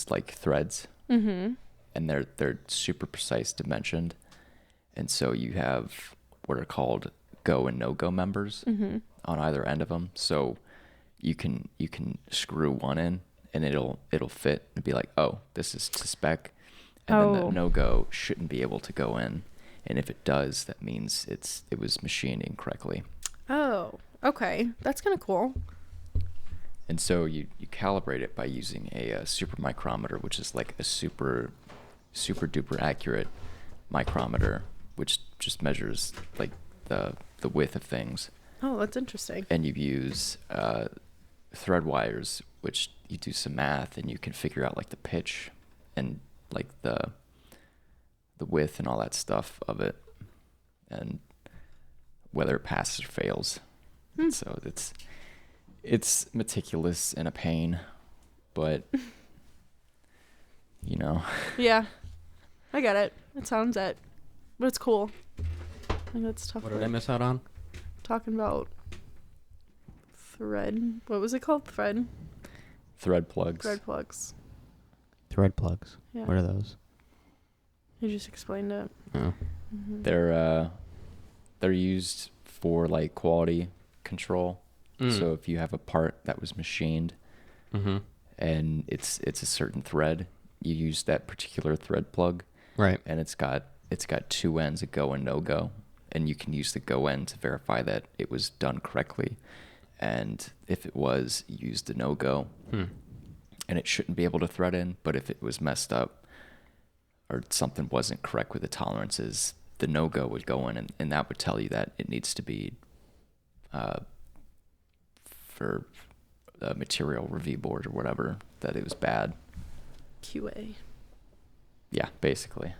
like threads, Mm-hmm. and they're super precise dimensioned, and so you have what are called go and no go members Mm-hmm. on either end of them. So you can screw one in and it'll fit and be like, oh, this is to spec, and then Oh. the no go shouldn't be able to go in, and if it does, that means it was machined incorrectly. Oh, okay. That's kind of cool. And so you calibrate it by using a super micrometer, which is like a super duper accurate micrometer, which just measures like the width of things. Oh, that's interesting. And you use thread wires, which you do some math and you can figure out like the pitch and like the width and all that stuff of it, and whether it passes or fails. So it's meticulous and a pain, but you know. Yeah, I get it. It sounds it, but it's cool. I think that's tough. What did I miss out on? Talking about thread. What was it called? Thread Plugs. thread plugs. Thread plugs. Yeah. What are those? You just explained it. Oh. Mm-hmm. They're used for like quality control. Mm. So if you have a part that was machined Mm-hmm. and it's a certain thread, you use that particular thread plug, Right. and it's got two ends, a go and no go, and you can use the go end to verify that it was done correctly, and if it was, use the no go, and it shouldn't be able to thread in. But if it was messed up or something wasn't correct with the tolerances, the no go would go in, and that would tell you that it needs to be for a material review board or whatever, that it was bad. QA. Yeah, basically.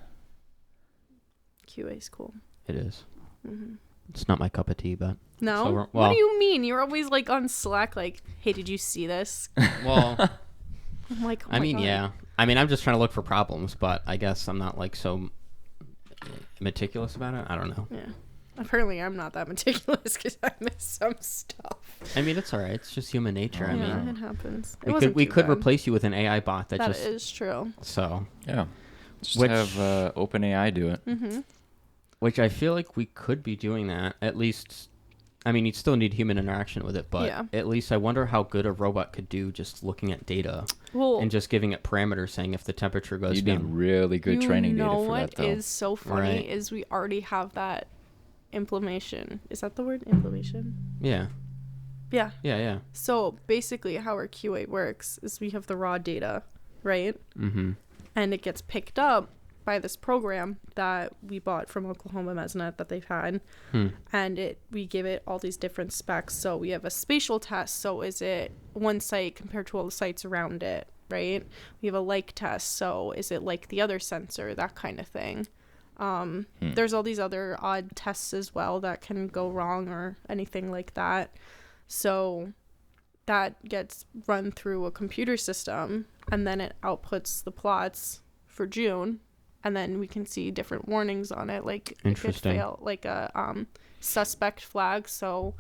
QA's cool. It is. Mm-hmm. It's not my cup of tea, but No? So What do you mean? You're always like on Slack like, hey, did you see this? well, I'm like, oh I my mean, God. yeah. I mean, I'm just trying to look for problems, but I guess I'm not like so meticulous about it. I don't know. Yeah. Apparently I'm not that meticulous because I miss some stuff. I mean, it's all right. It's just human nature. I Yeah, mean, it happens. It we wasn't could too bad. replace you with an AI bot that That just is true. so. Yeah. Just Which- have OpenAI do it. Mm-hmm. Which I feel like we could be doing that. At least, I mean, you'd still need human interaction with it, but Yeah. at least I wonder how good a robot could do just looking at data Well, and just giving it parameters saying if the temperature goes You need down. really good training data for that, You know what though. is so funny Right. is we already have that implementation. Is that the word? Implementation? Yeah. Yeah. Yeah, yeah. So basically how our QA works is we have the raw data, right? Mm-hmm. And it gets picked up by this program that we bought from Oklahoma Mesonet that they've had. And we give it all these different specs. So we have a spatial test. So is it one site compared to all the sites around it, right? We have a like test. So is it like the other sensor, that kind of thing. There's all these other odd tests as well that can go wrong or anything like that. So that gets run through a computer system, and then it outputs the plots for June, and then we can see different warnings on it, like it could Interesting. fail, like a suspect flag, so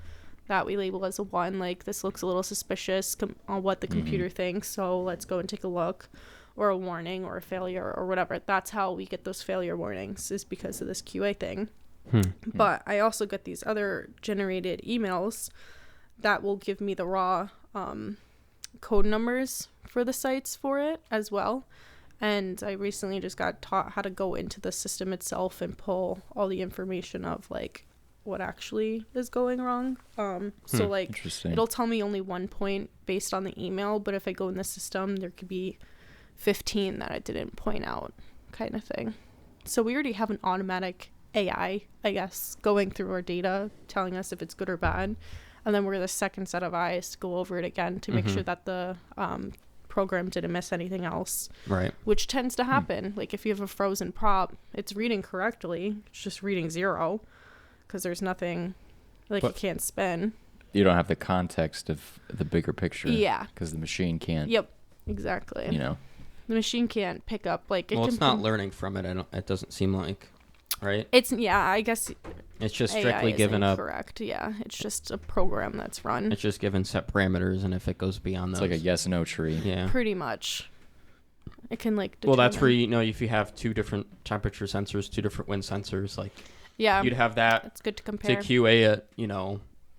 that we label as a 1, like this looks a little suspicious on what the computer thinks, so let's go and take a look, or a warning or a failure or whatever. That's how we get those failure warnings, is because of this QA thing. But I also get these other generated emails that will give me the raw code numbers for the sites for it as well. And I recently just got taught how to go into the system itself and pull all the information of like what actually is going wrong. So like Interesting. it'll tell me only 1 point based on the email, but if I go in the system, there could be 15 that I didn't point out, kind of thing. So we already have an automatic AI, I guess, going through our data, telling us if it's good or bad. And then we're the second set of eyes to go over it again to make sure that the program didn't miss anything else, Right. which tends to happen. Like if you have a frozen prop, it's reading correctly. It's just reading 0 because there's nothing, like it can't spin. You don't have the context of the bigger picture. Yeah. Because the machine can't, Yep, exactly. you know. The machine can't pick up, like, Well, can it's not learning from it. It doesn't seem like. right? I guess It's just AI strictly is given up. incorrect. Yeah, it's just a program that's run. It's just given set parameters, and if it goes beyond It's those, like a yes no tree. yeah. Pretty much. It can like. Well, that's where determine- if you have 2 different temperature sensors, 2 different wind sensors, like Yeah, you'd have that it's good to to compare. QA it,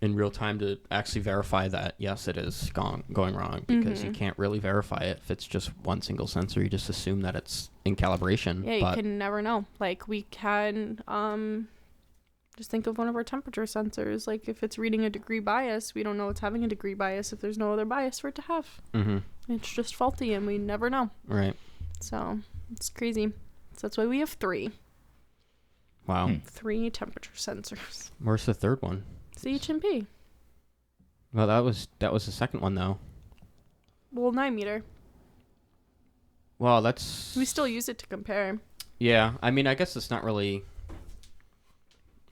in real time to actually verify that yes, it is going wrong, because you can't really verify it if it's just one single sensor. You just assume that it's in calibration. Yeah, you but can never know. Like we can just think of one of our temperature sensors. Like if it's reading a degree bias, we don't know it's having a degree bias if there's no other bias for it to have. It's just faulty and we never know. Right. So it's crazy. So that's why we have 3. Wow. 3 temperature sensors. Where's the third one? CHMP. Well, that was the second one though. Well, 9 meter. Well, that's We still use it to compare. yeah. I mean, I guess it's not really.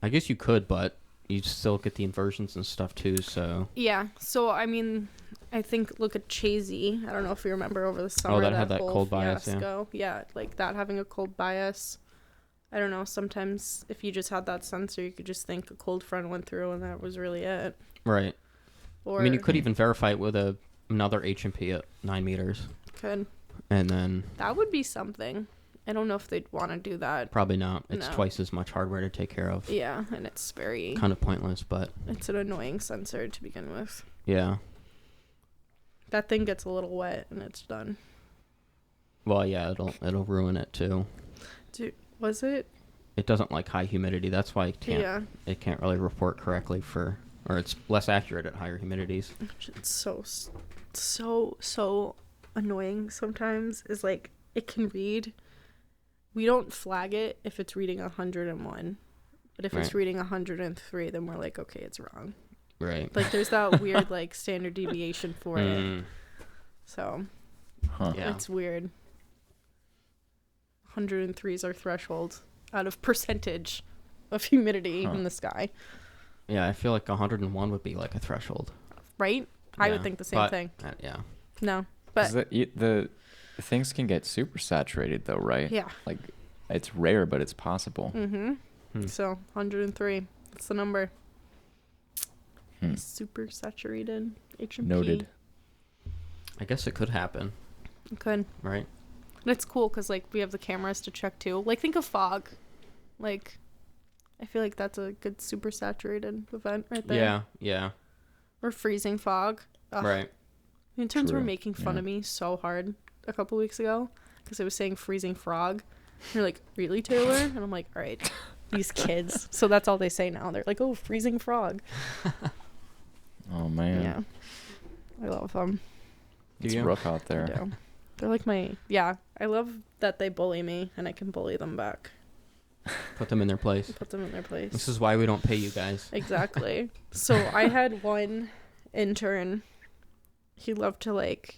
I guess you could, but you still get the inversions and stuff too. So Yeah. So I mean, I think look at Chasey. I don't know if you remember over the summer. that had that whole cold bias, yeah. fiasco. Yeah, like that having a cold bias. I don't know. Sometimes if you just had that sensor, you could just think a cold front went through and that was really it. right. Or I mean, you could even verify it with another HMP at 9 meters, could. and then That would be something. I don't know if they'd want to do that. probably not. It's No. twice as much hardware to take care of. Yeah, and it's very. Kind of pointless, but It's an annoying sensor to begin with. yeah. That thing gets a little wet and it's done. Well, yeah, it'll ruin it too. Dude, was it? It doesn't like high humidity. That's why Yeah. it can't really report correctly or it's less accurate at higher humidities. It's so annoying sometimes. Is like it can read. We don't flag it if it's reading 101, but if it's Right. reading 103, then we're like, okay, it's wrong. Right. Like there's that weird like standard deviation for it. So Huh. Yeah. it's weird. 103 is our threshold out of percentage of humidity in the sky, Yeah, I feel like 101 would be like a threshold. right? I would Yeah, think the same but, thing. Yeah. No, 'Cause but the things can get super saturated though, right? yeah. Like it's rare, but it's possible. Hmm. So 103. That's the number. Hmm. Super saturated HMP. Noted. I guess it could happen, It could. right? And it's cool because like we have the cameras to check too. Like think of fog. Like I feel like that's a good super saturated event right there. Yeah, yeah. Or freezing fog. Ugh. Right. The interns were True, making fun yeah. of me so hard a couple weeks ago because I was saying freezing frog. And they're like, really, Taylor? And I'm like, all right, these kids. So that's all they say now. They're like, oh, freezing frog. Oh man, Yeah. I love them. it's you? rough out I there. do. They're like I love that they bully me and I can bully them back. Put them in their place. Put them in their place. This is why we don't pay you guys. Exactly. So I had one intern. He loved to like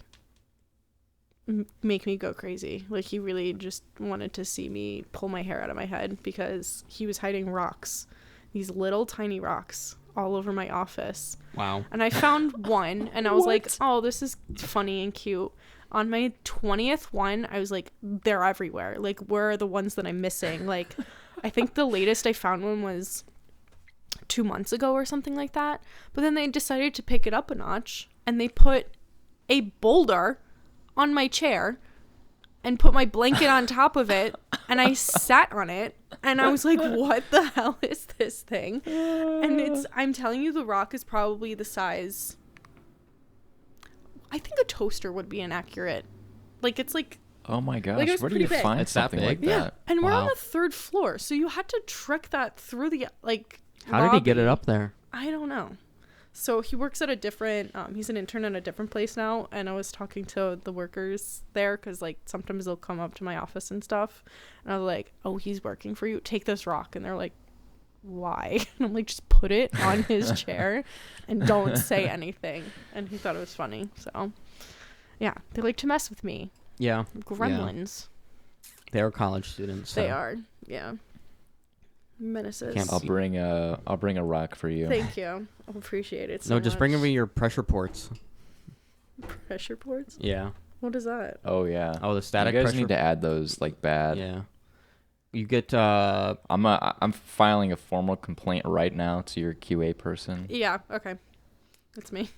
make me go crazy. Like he really just wanted to see me pull my hair out of my head because he was hiding rocks, these little tiny rocks all over my office. Wow. And I found one and I was like, oh, this is funny and cute. On my 20th one, I was like, they're everywhere. Like, where are the ones that I'm missing? Like, I think the latest I found one was 2 months ago or something like that. But then they decided to pick it up a notch and they put a boulder on my chair and put my blanket on top of it. And I sat on it and I was like, what the hell is this thing? And I'm telling you, the rock is probably the size. I think a toaster would be inaccurate. Like, it's like, Oh my gosh, Like, it was where do you pretty big. find It's that something big? like yeah. that? And we're on Wow. the 3rd floor. So you had to trek that through the, like, How did he get it lobby. up there? I don't know. So he works at a different, he's an intern at a different place now. And I was talking to the workers there because, like, sometimes they'll come up to my office and stuff. And I was like, oh, he's working for you. Take this rock. And they're like, why? And I'm like, just put it on his chair and don't say anything. And he thought it was funny. So, yeah, they like to mess with me. Yeah. Gremlins. They are college students. So. They are. Yeah. Menaces. Can't I'll bring a rock for you. Thank you. I appreciate it so No, just bring much. me your pressure ports. Pressure ports? Yeah. What is that? Oh yeah. Oh, the static you guys pressure. need to add those like bad. Yeah. You get I'm filing a formal complaint right now to your QA person. Yeah. Okay. That's me.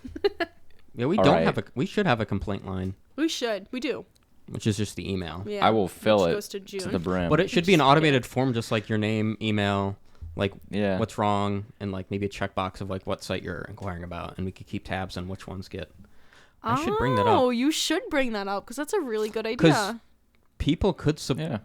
yeah. We All don't right. have a. We should have a complaint line, We should. We do. which is just the email. Yeah. I will fill Which it goes to June. to the brim. But it should be an automated form, just like your name, email, like yeah. what's wrong, and like maybe a checkbox of like what site you're inquiring about, and we could keep tabs on which ones get. I should bring that up. Oh, you should bring that up because that's a really good 'Cause idea. People could Yeah.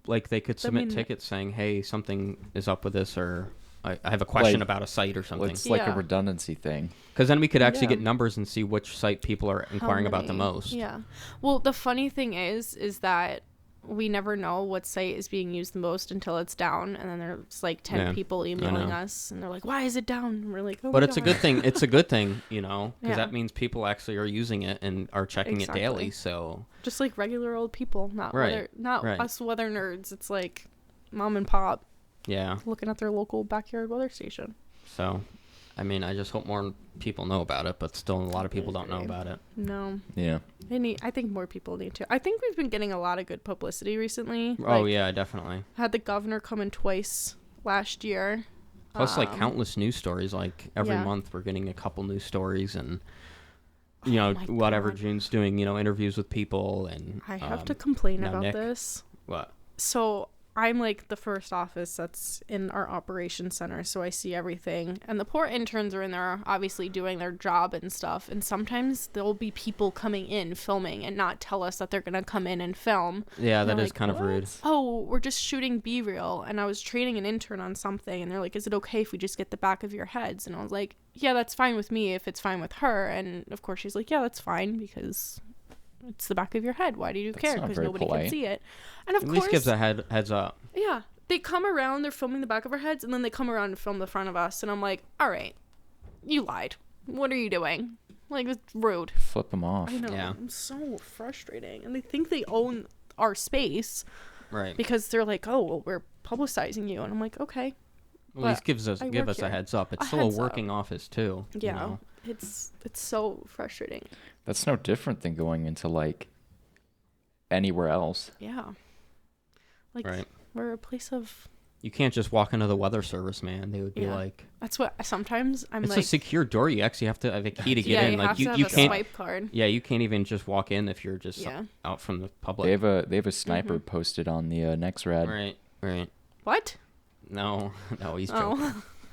like they could submit mean- tickets saying, "Hey, something is up with this," or I have a question Like, about a site or something. It's like a Yeah. redundancy thing. Because then we could actually Yeah. get numbers and see which site people are How inquiring about the many? most. Yeah. Well, the funny thing is that we never know what site is being used the most until it's down, and then there's like 10 Yeah, people I emailing know. us, and they're like, "Why is it down?" And we're like, "Oh But my it's a God." good thing. It's a good thing, you know, because Yeah. that means people actually are using it and are checking Exactly. it daily. So Just like regular old people, not Right, not right. us weather nerds. It's like mom and pop yeah. looking at their local backyard weather station. So, I mean, I just hope more people know about it, but still a lot of people don't know agree. about it. No, Yeah. I think more people need to. I think we've been getting a lot of good publicity recently. Oh Like, yeah, definitely. had the governor come in twice last year. Plus, like countless news stories. Like every yeah. month, we're getting a couple news stories, and you Oh know my whatever God. June's doing, you know, interviews with people, and I have to complain now about Nick- this. what? So I'm like the first office that's in our operations center, so I see everything. And the poor interns are in there obviously doing their job and stuff. And sometimes there'll be people coming in filming and not tell us that they're gonna come in and film. Yeah, And that they're is like, kind of rude. "What? Oh, we're just shooting B-reel." And I was training an intern on something, and they're like, "Is it okay if we just get the back of your heads?" And I was like, "Yeah, that's fine with me if it's fine with her." And of course she's like, "Yeah, that's fine because it's the back of your head. Why do you That's care? not Because very nobody can polite. see it." And of At course, least gives a heads up. yeah, they come around, they're filming the back of our heads, and then they come around and film the front of us. And I'm like, all right, you lied. What are you doing? Like, it's rude. Flip them off. I know. Yeah. I'm so frustrating. And they think they own our space Right. because they're like, oh, well, we're publicizing you. And I'm like, okay. At least I give work us a here. heads up. It's A still a heads up. working office too. you Yeah. know? It's so frustrating. That's no different than going into like anywhere else. Yeah. Like, Right. we're a place of... You can't just walk into the weather service, man. They would be Yeah. like, That's what sometimes I'm it's like... a secure door. You actually have to have a key to get yeah, in. you Like have to have you a can't. swipe card. Yeah, you can't even just walk in if you're just Yeah. out from the public. They have a sniper posted on the next rad. Right. Right. What? No. No. He's joking.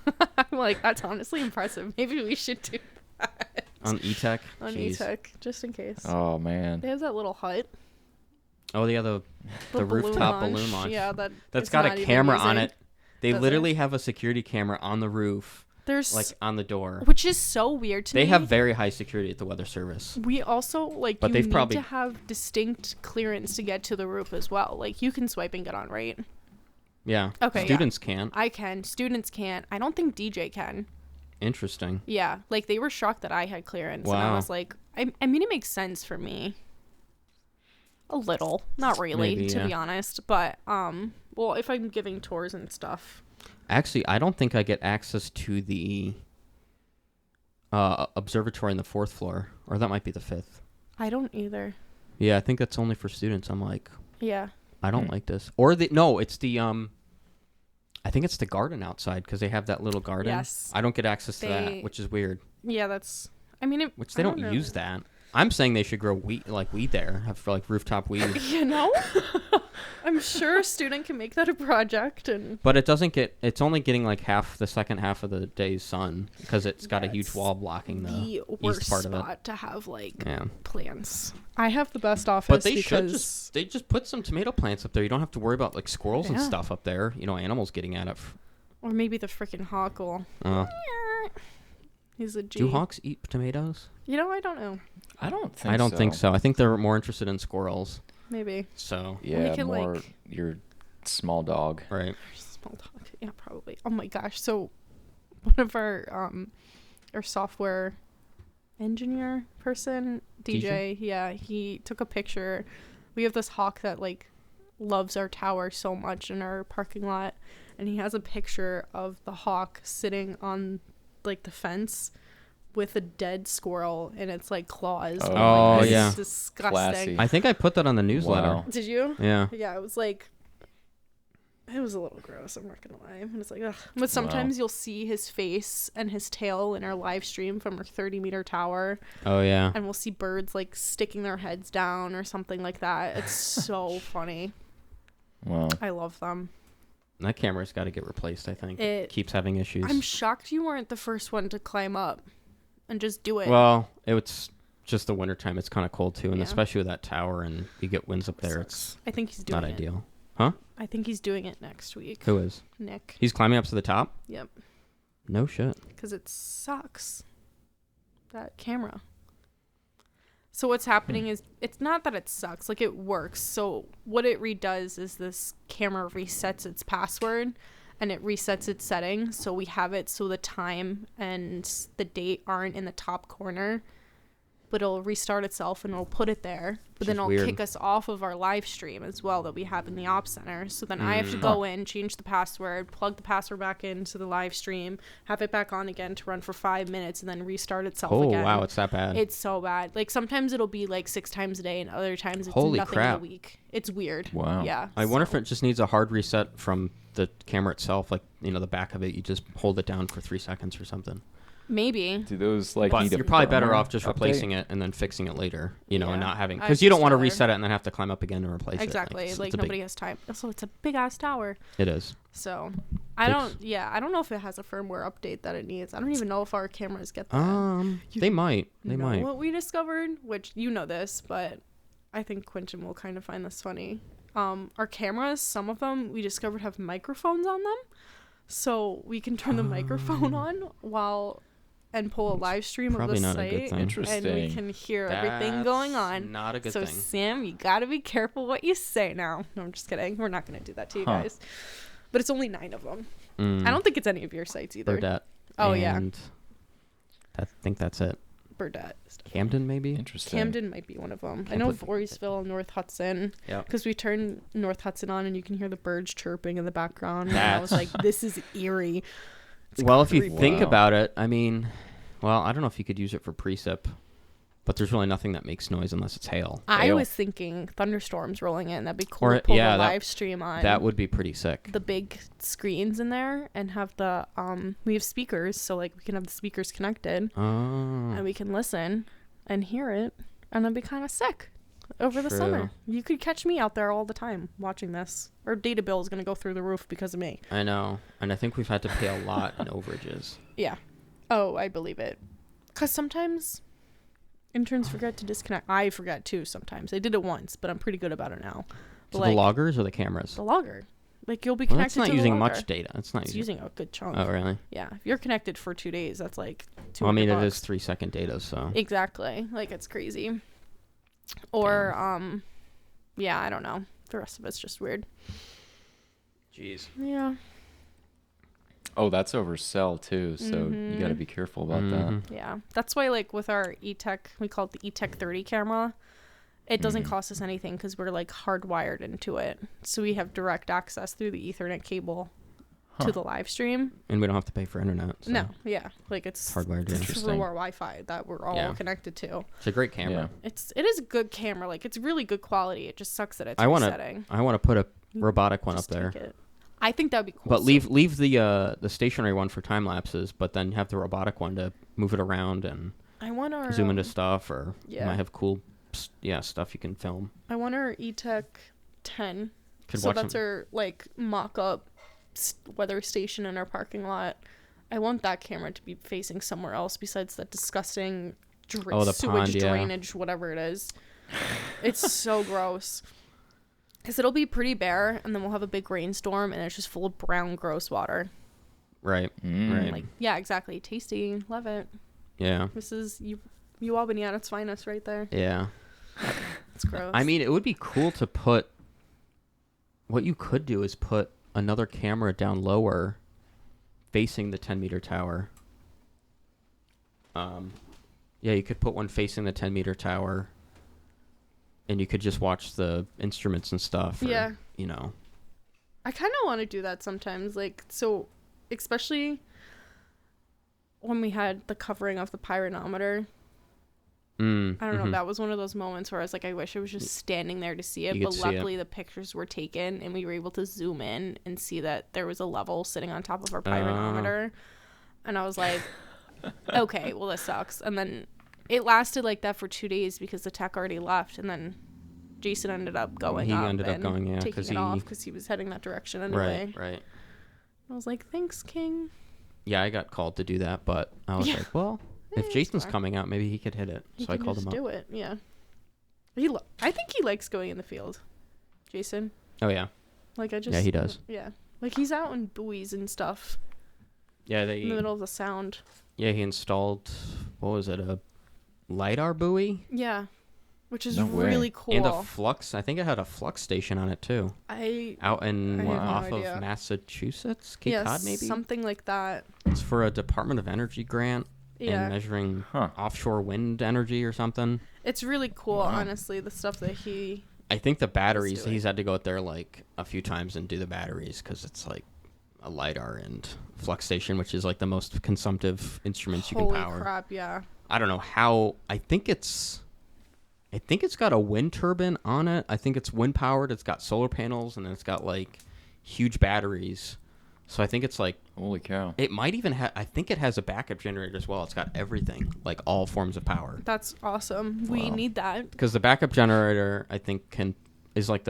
Oh. I'm like, that's honestly impressive. Maybe we should do that On E-Tech. on Jeez. E-Tech, just in case. Oh man. They have that little hut. Oh, yeah, the rooftop balloon launch. Yeah, That's is got not a even camera on using. it. They Does literally have a security camera on the roof, There's like on the door. which is so weird to me. They have very high security at the weather service. We also like But you they've need probably- to have distinct clearance to get to the roof as well. Like you can swipe and get on, right? Yeah. Okay, yeah. Students can. I can. Students can't. I don't think DJ can. Interesting. Yeah, like they were shocked that I had clearance, and I Wow. was like, I mean, it makes sense for me. A little, not really, Maybe, to yeah. be honest. But well, if I'm giving tours and stuff, Actually, I don't think I get access to the observatory on the 4th floor, or that might be the 5th. I don't either. Yeah, I think that's only for students. I'm like, Yeah. I don't Hmm. like this. Or it's the I think it's the garden outside because they have that little garden. Yes. I don't get access to They- that, which is weird. Yeah, that's. I mean, Which they I don't know. use that. I'm saying they should grow weed there, have like rooftop weed. You know, I'm sure a student can make that a project, and But it doesn't get. It's only getting like the second half of the day's sun because it's got a huge That's wall blocking the the east worst part of it. spot to have like Yeah. plants. I have the best office But they because should just put some tomato plants up there. You don't have to worry about like squirrels and Yeah. stuff up there. You know, animals getting at it. or maybe the freaking hawk will. He's a G. Do hawks eat tomatoes? You know, I don't know. I don't think. I don't think so. I think they're more interested in squirrels. Maybe So Yeah, can, more like- your small dog. right. small dog. Yeah, probably. Oh my gosh. So one of our software engineer person, DJ, yeah, he took a picture. We have this hawk that like loves our tower so much in our parking lot, and he has a picture of the hawk sitting on like the fence with a dead squirrel and its like claws. Oh, I'm like, this yeah. is disgusting. Classy. I think I put that on the newsletter. Wow. Did you? Yeah. Yeah, it was like It was a little gross, I'm not gonna lie. And it's like, ugh. But sometimes you'll see his face and his tail in our live stream from our 30-meter tower. Oh, yeah. And we'll see birds, like, sticking their heads down or something like that. It's so funny. Wow. I love them. That camera's got to get replaced, I think. It keeps having issues. I'm shocked you weren't the first one to climb up and just do it. Well, it's just the wintertime. It's kind of cold, too. And especially with that tower and you get winds up there, it's I think he's doing not it. ideal. Huh? I think he's doing it next week. Who is? Nick. He's climbing up to the top? Yep. No shit. Because it sucks. That camera. So what's happening is, it's not that it sucks. Like, it works. So what it redoes is this camera resets its password and it resets its settings. So we have it so the time and the date aren't in the top corner. But it'll restart itself and it'll put it there. But then it'll kick us off of our live stream as well that we have in the Ops Center. So then I have to go in, change the password, plug the password back into the live stream, have it back on again to run for 5 minutes, and then restart itself again. Oh, wow, it's that bad. It's so bad. Like, sometimes it'll be like 6 times a day, and other times it's Holy nothing crap. in a week. It's weird. Wow. Yeah. I wonder if it just needs a hard reset from the camera itself. Like, the back of it, you just hold it down for 3 seconds or something. Maybe. Do those like? But need you're probably better off just replacing it and then fixing it later, and not having, because you don't want to reset it and then have to climb up again and replace exactly. it. Like nobody has time. Also, it's a big ass tower. It is. So, I don't know if it has a firmware update that it needs. I don't even know if our cameras get that. They might. They might. What we discovered, which you know this, but I think Quinton will kind of find this funny. Our cameras, some of them we discovered have microphones on them, so we can turn the microphone on and pull a live stream of the site, and we can hear everything going on. Not a good thing. So Sam, you gotta be careful what you say now. No, I'm just kidding. We're not gonna do that to you guys. But it's only 9 of them. I don't think it's any of your sites either. Burdette. Oh yeah. I think that's it. Burdette. Camden, maybe. Interesting. Camden might be one of them. I know Voorheesville, North Hudson. Yeah. Because we turned North Hudson on, and you can hear the birds chirping in the background. And I was like, this is eerie. Well, if you think about it, I mean, I don't know if you could use it for precip, but there's really nothing that makes noise unless it's hail. I was thinking thunderstorms rolling in. That'd be cool to pull the live stream on. That would be pretty sick. The big screens in there, and have the we have speakers, so like we can have the speakers connected, and we can listen and hear it, and that'd be kind of sick. Over the summer, you could catch me out there all the time watching this. Our data bill is going to go through the roof because of me. I know, and I think we've had to pay a lot in overages. Yeah. Oh, I believe it. Because sometimes interns forget to disconnect. I forget too sometimes. I did it once, but I'm pretty good about it now. So the loggers or the cameras? The logger. Like, you'll be connected to the logger. It's not using much data. It's using a good chunk. Oh, really? Yeah. If you're connected for 2 days, that's like $200. Well, I mean, it is 3-second data, so. Exactly. Like, it's crazy. Or, yeah, I don't know. The rest of it's just weird. Jeez. Yeah. Oh, that's over cell too, so you got to be careful about that. Yeah. That's why, like, with our E-Tech, we call it the E-Tech 30 camera, it doesn't cost us anything because we're, like, hardwired into it. So we have direct access through the Ethernet cable to the live stream. And we don't have to pay for internet. So. No, yeah. Like, it's hardwired through our Wi-Fi that we're all connected to. It's a great camera. Yeah. It is a good camera. Like, it's really good quality. It just sucks that it's resetting. I want to put a robotic one up there. I think that would be cool. But leave the stationary one for time lapses, but then have the robotic one to move it around and zoom into stuff, or you might have cool stuff you can film. I want our E-Tech 10. So that's our, like, mock-up weather station in our parking lot. I want that camera to be facing somewhere else besides that disgusting sewage drainage, whatever it is. It's so gross. Because it'll be pretty bare, and then we'll have a big rainstorm, and it's just full of brown, gross water. Right. Right. Like, yeah, exactly. Tasty. Love it. Yeah. This is you Albany at its finest right there. Yeah. It's gross. I mean, it would be cool to put... What you could do is put another camera down lower facing the 10-meter tower. Yeah, you could put one facing the 10-meter tower, and you could just watch the instruments and stuff. Or, you know. I kind of want to do that sometimes. Like, so, especially when we had the covering of the pyranometer, I don't know. mhm. That was one of those moments where I was like, I wish I was just standing there to see it. You But could see it. luckily, the pictures were taken, and we were able to zoom in and see that there was a level sitting on top of our pyranometer. And I was like, okay, well, this sucks. And then it lasted like that for 2 days because the tech already left, and then Jason ended up going up and taking it off because he was heading that direction anyway. Right. I was like, thanks, King. Yeah, I got called to do that, but I was like, well, if it's Jason's fine. coming out, maybe he could hit it. So I called him up. Do it, yeah. I think he likes going in the field, Jason. Oh yeah, Like I just yeah, he does. Yeah, like he's out in buoys and stuff Yeah, in the middle of the sound. Yeah, he installed, what was it, a LiDAR buoy? Yeah, which is No way. really cool. And a flux. I think it had a flux station on it too. Out in I have no off idea. of Massachusetts, Cape Cod maybe. Something like that. It's for a Department of Energy grant Yeah, and measuring Huh. offshore wind energy or something. it's really cool. Wow. Honestly, the stuff that he. I think the batteries. doing. He's had to go out there like a few times and do the batteries because it's like a LiDAR and flux station, which is like the most consumptive instruments you can Holy power. crap! Yeah. I don't know how. I think it's got a wind turbine on it. I think it's wind powered. It's got solar panels and then it's got like huge batteries. So I think it's like Holy cow. it might even have. I think it has a backup generator as well. It's got everything, like all forms of power. That's awesome. We Wow. need that. Because the backup generator, I think, is like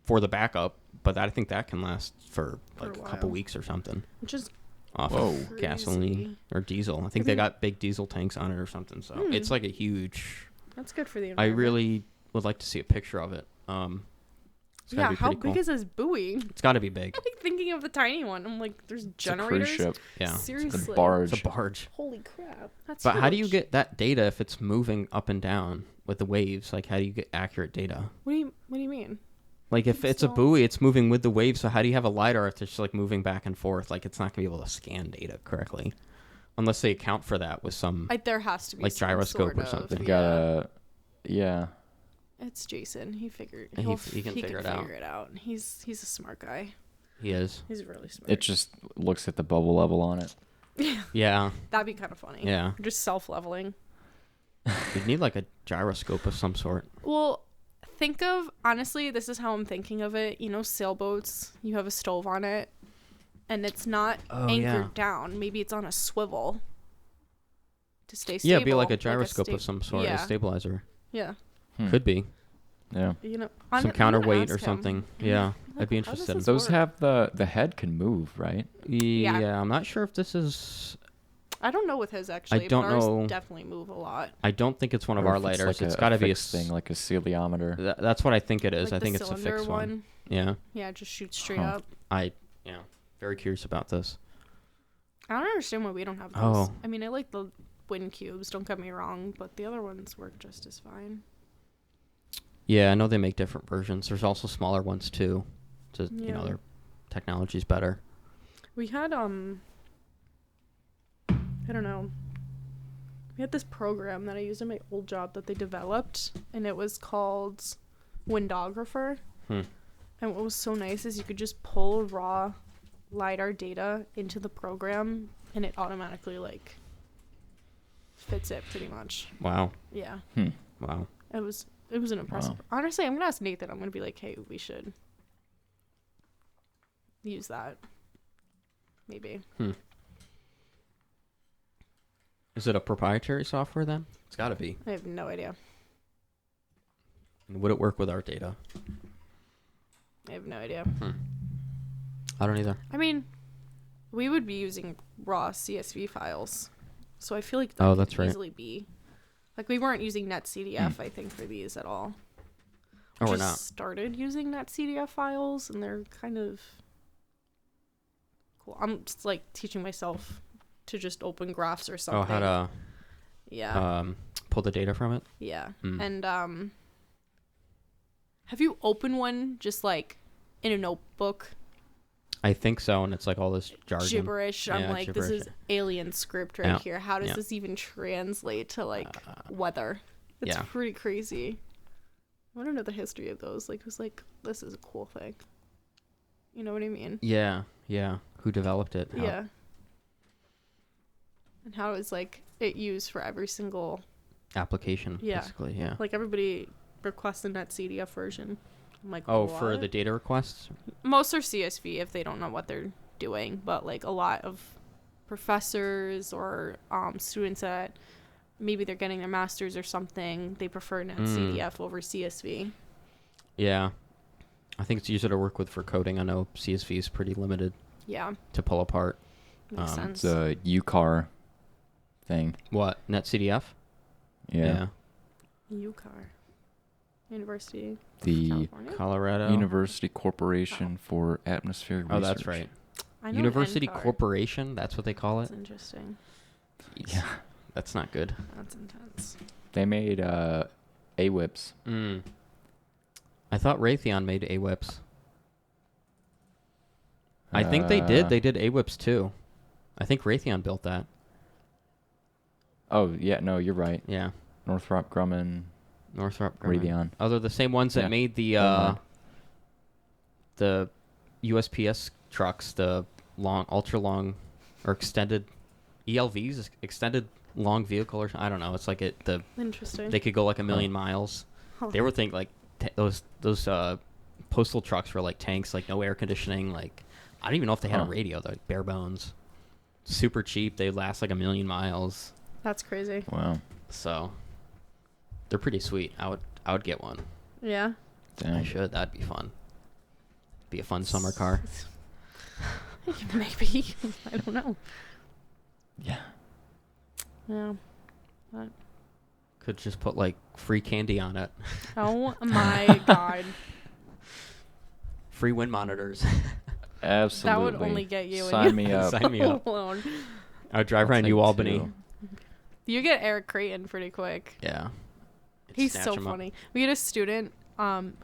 for the backup, but I think that can last for like a a couple while. weeks or something Which is off Whoa. of gasoline crazy. or diesel. I think they got big diesel tanks on it or something. So it's like a huge. That's good for the I environment. really would like to see a picture of it. It's gotta Yeah, be how pretty big cool. is this buoy? It's got to be big. I'm like thinking of the tiny one. I'm like, there's It's a generators. cruise ship. Yeah. Seriously. The barge. It's a barge. Holy crap. That's But how do you huge. get that data if it's moving up and down with the waves? Like, how do you get accurate data? What do you mean? Like, if it's a So- buoy, it's moving with the waves. So how do you have a LiDAR if it's just like moving back and forth? Like, it's not going to be able to scan data correctly. Unless they account for that with some... There has to be Like some gyroscope sort or of- something. They've Yeah. got a. Yeah. It's Jason. He figured. He He can figure it out. Figure it out. He's a smart guy. He is. He's really smart. It just looks at the bubble level on it. Yeah. That'd be kind of funny. Yeah. Just self-leveling. You'd need like a gyroscope of some sort. Well, think of, honestly, this is how I'm thinking of it. You know, sailboats, you have a stove on it, and it's not anchored yeah. down. Maybe it's on a swivel to stay stable. Yeah, it'd be like a gyroscope of some sort, a Yeah. stabilizer. Yeah. Could be. Yeah. You know, Some I'm gonna counterweight or ask him. something. Yeah. I'd be How does interested. this Those work? have the head can move, right? Yeah, I'm not sure if this is... I don't know with his, actually. don't but ours know. definitely move a lot. I don't think it's one of Or our if it's lighters. like It's got to be a fixed thing, like a celiometer. That's what I think it is. Like I think the it's a cylinder fixed one. Yeah. Yeah, just shoot straight Huh. up. Yeah. Very curious about this. I don't understand why we don't have those. Oh. I mean, I like the wind cubes, don't get me wrong, but the other ones work just as fine. Yeah, I know they make different versions. There's also smaller ones too. You know, Yeah. their technology's better. We had I don't know. We had this program that I used in my old job that they developed, and it was called Windographer. Hmm. And what was so nice is you could just pull raw LiDAR data into the program, and it automatically like fits it pretty much. Wow. Yeah, Wow. it was an impressive. Wow. Honestly, I'm gonna ask Nathan. I'm gonna be like, hey, we should use that. Maybe. Is it a proprietary software then? It's got to be. I have no idea. And would it work with our data? I have no idea. I don't either. I mean, we would be using raw CSV files, so I feel like that Oh, could that's right. easily be. Like, we weren't using NetCDF, I think, for these at all. Oh, We we're just not. started using NetCDF files, and they're kind of cool. I'm just like teaching myself to just open graphs or something. Oh, how to Yeah, pull the data from it? yeah. Mm. And have you opened one just like in a notebook? I think so, and it's like all this jargon. Gibberish. I'm Yeah, like, gibberish. this is alien script right Yeah. here. How does Yeah. this even translate to like weather? It's yeah. pretty crazy. I want to know the history of those. Like, who's like, this is a cool thing. You know what I mean? Yeah, yeah. Who developed it? Yeah. And how is like it used for every single application, Yeah. basically. Yeah. Like everybody requests a net CDF version. I'm like, Oh, what? for the data requests? Most are CSV if they don't know what they're doing, but like a lot of professors or students that maybe they're getting their masters or something, they prefer net CDF over CSV. Yeah. I think it's easier to work with for coding. I know CSV is pretty limited Yeah, to pull apart. makes sense. It's a UCAR thing. What? NetCDF? Yeah. UCAR, University of The California. Colorado. University Corporation for Atmospheric Oh, Research. that's right. I know University NCAR. Corporation? That's what they call it? That's interesting. Yeah. That's not good. That's intense. They made AWIPs. I thought Raytheon made AWIPs. I think they did. They did AWIPs too. I think Raytheon built that. Oh, yeah. No, you're right. Yeah. Northrop Grumman, Northrop Grumman. Raytheon. Oh, they're the same ones that Yeah. made Never the USPS trucks, the long, ultra long, or extended ELVs, extended long vehicle, or I don't know. It's like Interesting. they could go like a million miles. Huh. They were thinking like those postal trucks were like tanks, like no air conditioning. Like I don't even know if they had a radio. They're like bare bones, super cheap. They last like a million miles. That's crazy. Wow. So they're pretty sweet. I would get one. Yeah. Damn. I should. That'd be fun. Be a fun summer car. Maybe. I don't know. Yeah. Yeah. But, Could just put like free candy on it. oh my god. Free wind monitors. Absolutely. That would only get you. Sign me up. Sign me up. Alone. I would drive I'll around take New Albany. 2. You get Eric Creighton pretty quick. Yeah. He's Snatch so 'em up. funny. We had a student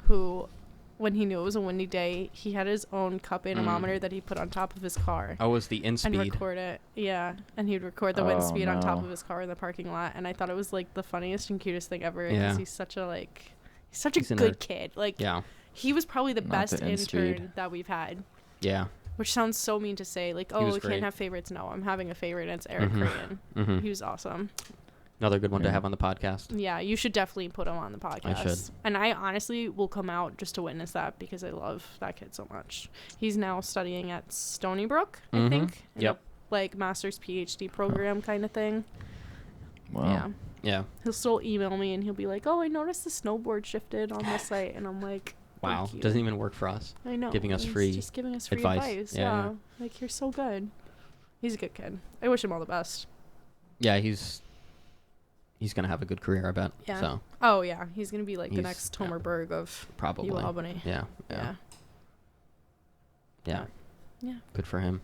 who, when he knew it was a windy day, he had his own cup anemometer that he put on top of his car. Oh, was the in And speed? record it. Yeah. And he'd record the wind Oh, speed on top no. of his car in the parking lot. And I thought it was like the funniest and cutest thing ever. Yeah. Because he's such a He's in good a- kid. Like, Yeah. he was probably the Not best the in-speed. intern that we've had. Yeah. Which sounds so mean to say. Like, oh, was we great. can't have favorites. No, I'm having a favorite, and it's Eric Mhm. Creighton. Mm-hmm. He was awesome. Another good one to Yeah. have on the podcast. Yeah, you should definitely put him on the podcast. should. And I honestly will come out just to witness that because I love that kid so much. He's now studying at Stony Brook, I Mhm. think. in Yep. a, like, master's PhD program kind of thing. Wow. Yeah. Yeah. He'll still email me and he'll be like, oh, I noticed the snowboard shifted on the site. And I'm like, Wow. thank you. Doesn't even work for us. I know. giving us he's free just giving us free advice. advice. Yeah, Yeah. Like, you're so good. He's a good kid. I wish him all the best. Yeah, he's gonna have a good career, I bet. Yeah. So Oh, yeah. He's going to be like the He's- next Tomer Berg of probably. U Albany. Yeah. Yeah. Yeah. Yeah. Yeah. Good for him.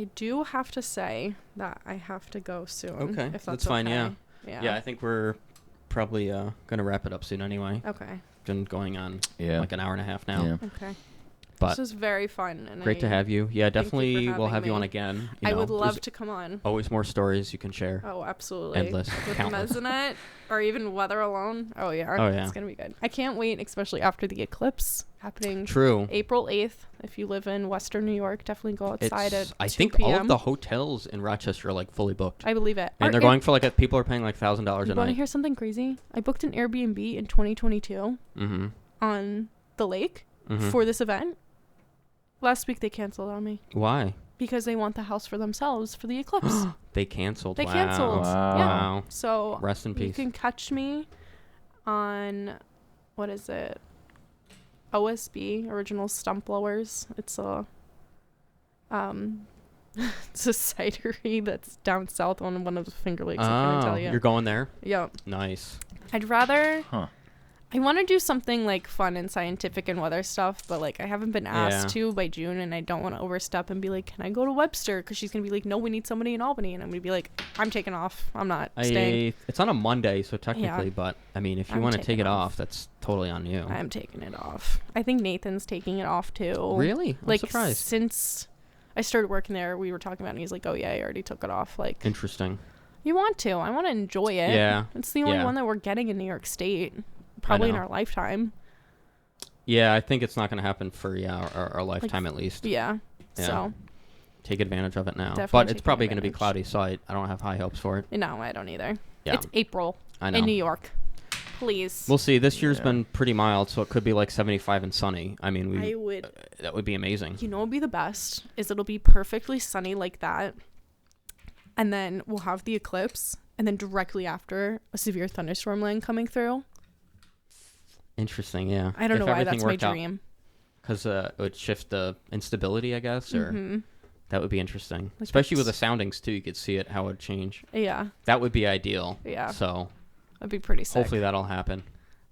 I do have to say that I have to go soon. Okay, If that's that's fine, yeah. okay. Yeah. Yeah, I think we're probably gonna wrap it up soon anyway. Okay. Been going on Yeah. like an hour and a half now. Yeah. Okay. But this was very fun. And great to have you. Yeah, you for definitely we'll having have you on me. again. I would There's love to come on. always more stories you can share. Oh, absolutely. Endless. With Countless. the Mesonet or even weather alone. Oh, yeah. Oh, yeah. It's going to be good. I can't wait, especially after the eclipse happening True. April 8th. If you live in Western New York, definitely go outside It's, at I 2 think p.m. all of the hotels in Rochester are like fully booked. I believe it. And they're going for like people are paying like $1,000 You a want to night. hear something crazy? I booked an Airbnb in 2022 Mm-hmm. on the lake Mm-hmm. for this event. Last week they canceled on me Why? because they want the house for themselves for the eclipse. They canceled. They wow. canceled. Wow. Yeah. Wow. So Rest in you peace. can catch me on, what is it? OSB, Original Stump Blowers. It's a it's a cidery that's down south on one of the Finger Lakes. I couldn't tell you. You're going there? Yep. Nice. I'd rather. Huh. I want to do something like fun and scientific and weather stuff, but like I haven't been asked to by June, and I don't want to overstep and be like, "Can I go to Webster?" Because she's gonna be like, "No, we need somebody in Albany," and I'm gonna be like, "I'm taking off. I'm not staying. It's on a Monday, so technically, Yeah. but I mean, if you I'm want to take taking it off. off, that's totally on you. I'm taking it off." I think Nathan's taking it off too. Really? I'm Like surprised. since I started working there, we were talking about it, and he's like, "Oh yeah, I already took it off." Like, Interesting. you want to? I want to enjoy it. Yeah. It's the only Yeah. one that we're getting in New York State, probably in know. our lifetime. Yeah, I think it's not going to happen for our lifetime at least. Yeah. Yeah. So Take advantage of it now. Definitely But it's taking probably going to be advantage. cloudy, so I don't have high hopes for it. no, I don't either. Yeah. It's April I know. in New York. Please. We'll see. This year's been pretty mild, so it could be like 75 and sunny. I mean, that would be amazing. You know what would be the best? Is it'll be perfectly sunny like that. And then we'll have the eclipse. And then directly after, a severe thunderstorm line coming through. Interesting, yeah. I don't know why that's my dream. Because it would shift the instability, I guess, or that would be interesting. Like Especially with the soundings, too. You could see it, how it would change. Yeah. That would be ideal. Yeah. So that'd be pretty sick. Hopefully that'll happen.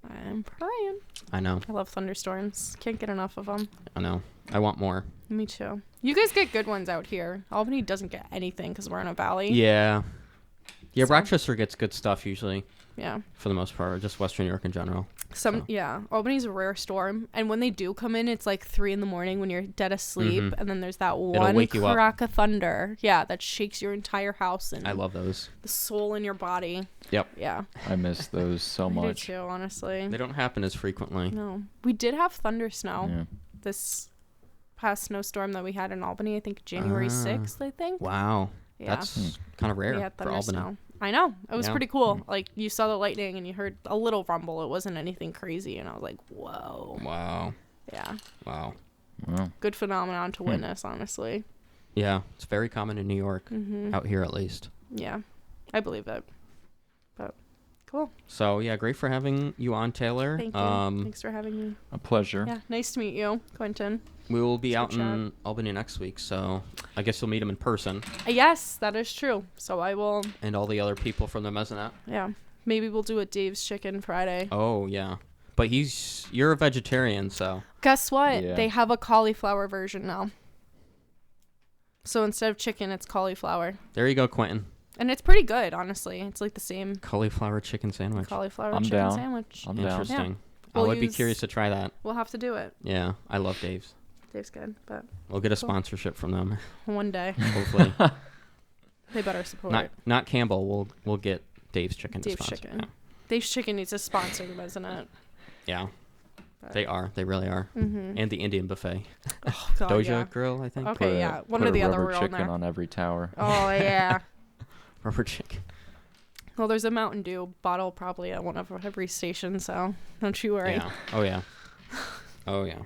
I'm praying. I know. I love thunderstorms. Can't get enough of them. I know. I want more. Me too. You guys get good ones out here. Albany doesn't get anything because we're in a valley. Yeah. Yeah, So- Rochester gets good stuff usually, Yeah. for the most part, or just Western New York in general. Yeah. Albany's a rare storm. And when they do come in, it's like 3 a.m. when you're dead asleep. Mhm. And then there's that one wake you up. crack of thunder. Yeah. That shakes your entire house and I love those. the soul in your body. Yep. Yeah. I miss those so I do much. too, honestly. They don't happen as frequently. No. We did have thunder snow Yeah. this past snowstorm that we had in Albany. I think January 6th, I think. Wow. Yeah. That's kind of rare We had for thunder Albany. snow. I know. It was Yeah. pretty cool. Like, you saw the lightning and you heard a little rumble. It wasn't anything crazy. And I was like, whoa. Wow. Yeah. Wow. Well, Good phenomenon to witness, honestly. Yeah, it's very common in New York, Mm-hmm. out here at least. Yeah. I believe it. But cool. So, yeah, great for having you on, Taylor. Thank you. Thanks for having me. a pleasure. Yeah. Nice to meet you, Quinton. We will be Good out chat. in Albany next week, so I guess you'll meet him in person Yes, that is true. So I will, and all the other people from the Mesonet. yeah. Maybe we'll do a Dave's Chicken Friday. Oh, yeah. But you're a vegetarian, so. Guess what? Yeah. They have a cauliflower version now. So instead of chicken, it's cauliflower. There you go, Quentin. And it's pretty good, honestly. It's like the same Cauliflower chicken sandwich. cauliflower I'm chicken down. sandwich. I'm down. Interesting. We'll I would be use- curious to try that. We'll have to do it. Yeah, I love Dave's. Dave's good, but We'll get a Cool. sponsorship from them, one day hopefully. they better support not it. not Campbell. We'll get Dave's Chicken to Dave's sponsor. Chicken. Dave's Chicken needs to sponsor the Mesonet. Yeah, But- they are. They really are. Mm-hmm. And the Indian buffet. Oh, God, Doja yeah. Grill, I think. Okay, yeah. One put or a the other rubber were on chicken there. on every tower. Oh, yeah. Rubber chicken. Well, there's a Mountain Dew bottle probably at one of every station, so don't you worry. Yeah. Oh, yeah. Oh, yeah.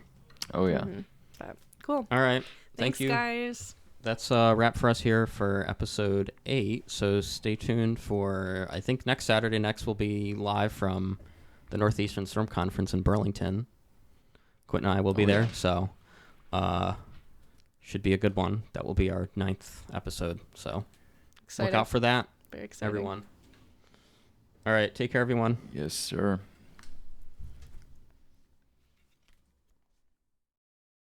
Oh yeah. Mhm. But cool. All right. Thanks, Thank you. guys. That's a wrap for us here for episode 8. So stay tuned for, I think next Saturday we'll be live from the Northeastern Storm Conference in Burlington. Quentin and I will be there. So should be a good one. That will be our 9th episode. So Excited. look out for that, Very excited. everyone. All right. Take care, everyone. Yes, sir.